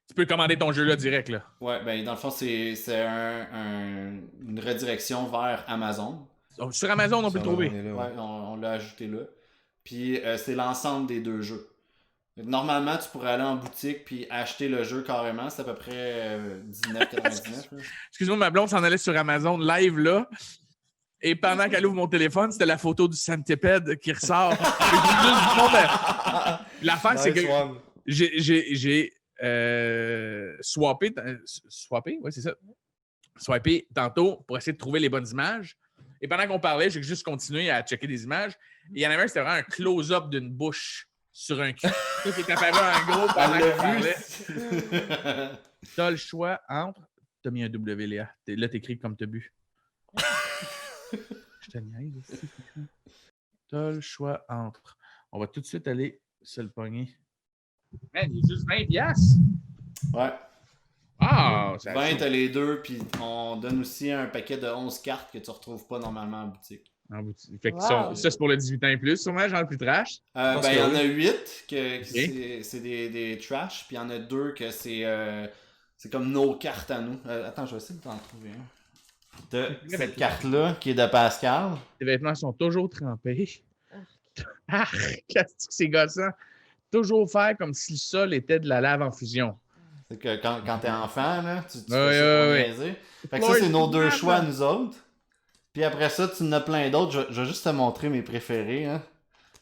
Tu peux commander ton jeu là direct, là. Ouais, ben dans le fond, c'est une redirection vers Amazon. Donc, sur Amazon, on peut le trouver. On est là, Ouais, on l'a ajouté là. Puis c'est l'ensemble des deux jeux. Normalement, tu pourrais aller en boutique puis acheter le jeu carrément. C'est à peu près 19,99. là. Excuse-moi, ma blonde s'en allait sur Amazon live, là. Et pendant qu'elle ouvre mon téléphone, c'était la photo du centipède qui ressort. L'affaire, c'est Nice que one. j'ai swappé, ouais, c'est ça. Swipé tantôt pour essayer de trouver les bonnes images. Et pendant qu'on parlait, j'ai juste continué à checker des images. Et il y en avait un, c'était vraiment un close-up d'une bouche sur un cul. Ça qui est apparu en gros pendant Elle qu'on l'a parlait. vu. T'as le choix entre. T'as mis un W, Léa. Là, t'écris comme t'as bu. Je te niaise aussi. T'as le choix entre. On va tout de suite aller se le pogner. Man, il est juste 20 piastres. Ouais. Ah, ça 20, t'as les deux, puis on donne aussi un paquet de 11 cartes que tu retrouves pas normalement en boutique. En boutique. Fait que Wow. ça, c'est pour le 18 ans et plus, sûrement, genre le plus trash. Ben, il y en que a 8 que Ok. c'est des trash, puis il y en a 2 que c'est comme nos cartes à nous. Attends, je vais essayer de t'en trouver un. Cette carte-là, qui est de Pascal. Tes vêtements sont toujours trempés. Ah, qu'est-ce que c'est gossant? Toujours faire comme si le sol était de la lave en fusion. C'est que quand t'es enfant, là, tu Ouais, fais ça pour ouais. niaiser. Fait que ça, c'est nos deux choix à nous autres. Puis après ça, tu en as plein d'autres. Je vais juste te montrer mes préférés. Hein.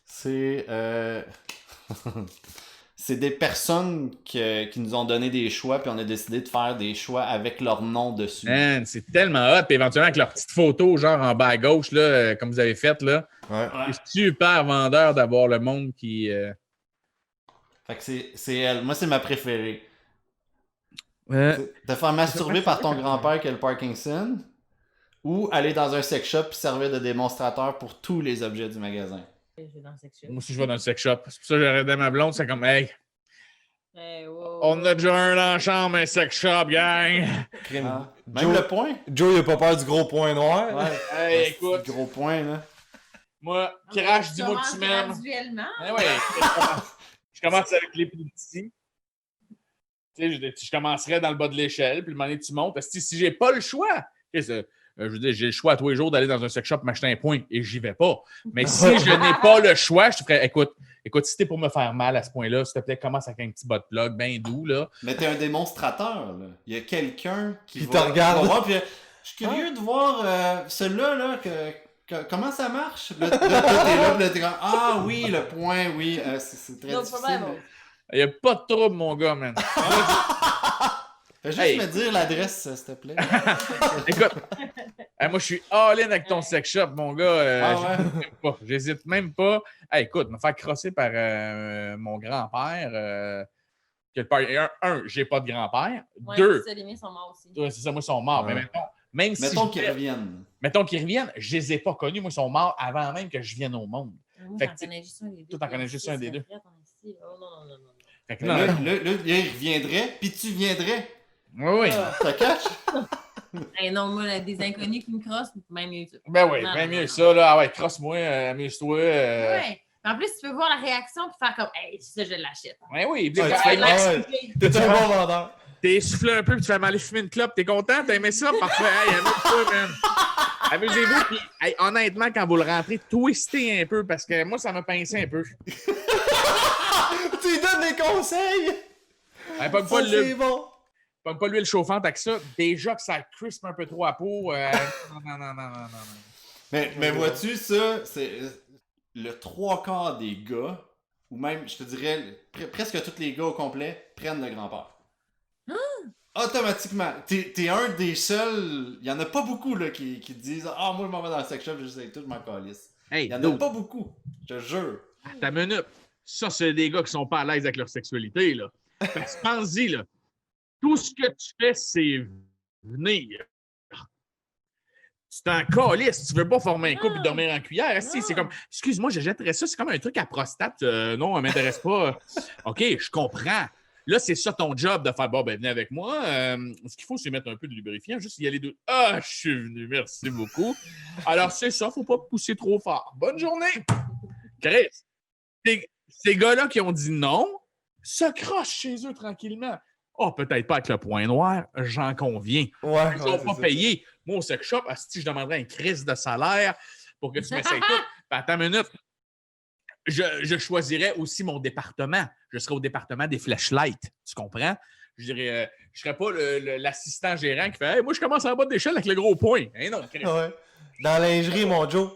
C'est... c'est des personnes qui nous ont donné des choix, puis on a décidé de faire des choix avec leur nom dessus. Man, c'est tellement hot. Puis éventuellement, avec leur petite photo, genre en bas à gauche, là, comme vous avez fait, là. Ouais. C'est super vendeur d'avoir le monde qui. Fait que c'est elle. Moi, c'est ma préférée. Euh, Te faire masturber par ton grand-père qui a le Parkinson, ou aller dans un sex shop et servir de démonstrateur pour tous les objets du magasin. Je vais dans le sex shop. Moi aussi, je vais dans le sex shop. C'est pour ça que j'aurais aidé ma blonde. C'est comme, hey, Wow. on a déjà un dans la chambre, un sex shop, gang. Crime. Ah. Même le point? Joe, il a pas peur du gros point noir. là. Ouais. Hey, écoute, Gros point, là. moi, crash, dis-moi que tu m'aimes. Graduellement. Eh ouais, je commence avec les plus petits. Tu sais, je commencerais dans le bas de l'échelle, puis le moment donné, tu montes. Parce que si j'ai pas le choix, je veux dire, j'ai le choix tous les jours d'aller dans un sex shop m'acheter un point et j'y vais pas. Mais si je n'ai pas le choix, je te ferais, écoute, si t'es pour me faire mal à ce point-là, s'il te plaît, commence avec un petit bas de plug bien doux, là. Mais t'es un démonstrateur, là. Il y a quelqu'un qui te regarde. va voir, puis je suis curieux de voir celui-là, là, comment ça marche? Là, t'es là, puis là, t'es comme, ah oui, le point, oui, c'est très No difficile. problem. Il n'y a pas de trouble, mon gars, man. Fais juste Hey. me dire l'adresse, s'il te plaît. Écoute, moi, je suis all-in avec ton sex shop, mon gars. Ah ouais? J'hésite même pas. J'hésite même pas. Hey, écoute, me faire crosser par mon grand-père. J'ai pas de grand-père. Ouais, Deux, c'est ça, les miens sont morts aussi. ouais, c'est ça, moi, ils sont morts. Ouais. Mais même si Mettons je qu'ils vais- reviennent. mettons qu'ils reviennent, je les ai pas connus. Moi, ils sont morts avant même que je vienne au monde. Moi, Fait j'en que connais juste un des deux. toi, t'en connais juste un des deux. Oh non, non, non, non. Fait que Mais non, là, il reviendrait, puis tu viendrais. oui, oui. Ça cache? Hey, non, moi, là, des inconnus qui me crossent, même mieux ça. Ben oui, Non, bien non, mieux non. ça, là. Ah ouais, crosse-moi, amuse-toi. Ouais. En plus, tu peux voir la réaction et faire comme, hey, ça, je l'achète. Ben oui, puis Ouais, là, tu fais- hey, Max, ouais. T'es un bon vendeur. t'es soufflé un peu puis tu fais m'aller fumer une clope. T'es content? T'as aimé ça? Parfait. Hey, amuse-toi, man. Amusez-vous. Puis, hey, honnêtement, quand vous le rentrez, twistez un peu parce que moi, ça m'a pincé un peu. Tu lui donnes des conseils. Hey, pogne Ça, pas c'est le bon. pogne pas l'huile chauffante avec ça. Déjà que ça crispe un peu trop à peau. Non. Mais vois-tu, ça, c'est le 3/4 des gars, ou même, je te dirais, presque tous les gars au complet, prennent le grand-père. Automatiquement. T'es un des seuls. Il y en a pas beaucoup là, qui disent ah, moi, je m'en vais dans le sex shop, je sais tout, je m'en calisse. Hey, Il y en a dude, pas beaucoup. Je te jure. ta minute. Ça, c'est des gars qui sont pas à l'aise avec leur sexualité, là. Parce que pense-y, là. Tout ce que tu fais, c'est venir. Tu t'en calisses, tu veux pas former un couple et dormir en cuillère. Si, c'est comme, excuse-moi, je jetterais ça, c'est comme un truc à prostate. Non, elle m'intéresse pas. OK, je comprends. Là, c'est ça ton job de faire, bon, ben, venez avec moi. Ce qu'il faut, c'est mettre un peu de lubrifiant, juste y aller deux. Ah, je suis venu, merci beaucoup. Alors, c'est ça, faut pas pousser trop fort. Bonne journée. Chris, ces gars-là qui ont dit non, se crochent chez eux tranquillement. Oh, peut-être pas avec le point noir, j'en conviens. Ouais, Ils ouais, n'ont c'est pas ça. payé. Moi, au sex shop, si je demanderais un crise de salaire pour que tu m'essayes tout, ben, attends une minute. Je choisirais aussi mon département. Je serais au département des flashlights. Tu comprends? Je dirais, je serais pas l'assistant gérant qui fait hey, moi, je commence en bas de l'échelle avec le gros point. Hein, non, Chris. Ouais. Dans la lingerie, mon Joe.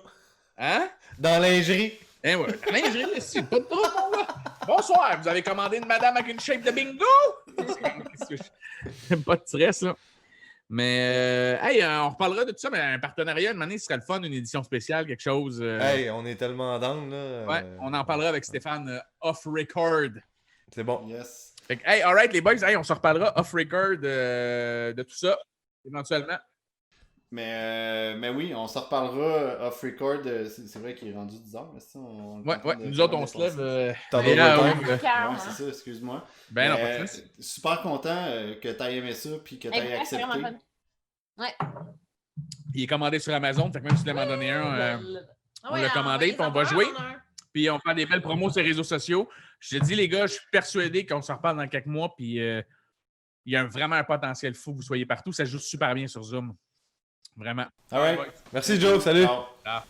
Hein? Dans la lingerie. Hein, ouais. Lingerie, ici, pas de trouble, mon gars. Bonsoir, vous avez commandé une madame avec une shape de bingo? J'aime pas de stress, là. Mais, hey, on reparlera de tout ça, mais un partenariat, une année, ce serait le fun, une édition spéciale, quelque chose. Hey, on est tellement down, là. Ouais, on en parlera avec Stéphane off-record. C'est bon. Yes. Fait que, hey, alright, les boys, hey, on se reparlera off-record de tout ça, éventuellement. Mais oui, on s'en reparlera off-record. C'est vrai qu'il est rendu 10h, mais ça, on est en Ouais, train ouais, de nous autres, on dépasser. se lève. T'en et vas là, pas oui, Ouais, c'est ça, excuse-moi. ben non, Mais, pas de stress. super content que tu aies aimé ça puis que tu aies C'est accepté. vraiment fun. Ouais. Il est commandé sur Amazon, fait que même si tu m'en donné un, on l'a commandé, puis on va jouer. Puis on fait des belles promos sur les réseaux sociaux. Je te dis, les gars, je suis persuadé qu'on se reparle dans quelques mois, puis il y a vraiment un potentiel fou que vous soyez partout. Ça joue super bien sur Zoom. Vraiment. All right. Merci, Joe. Salut. Ciao. Ah.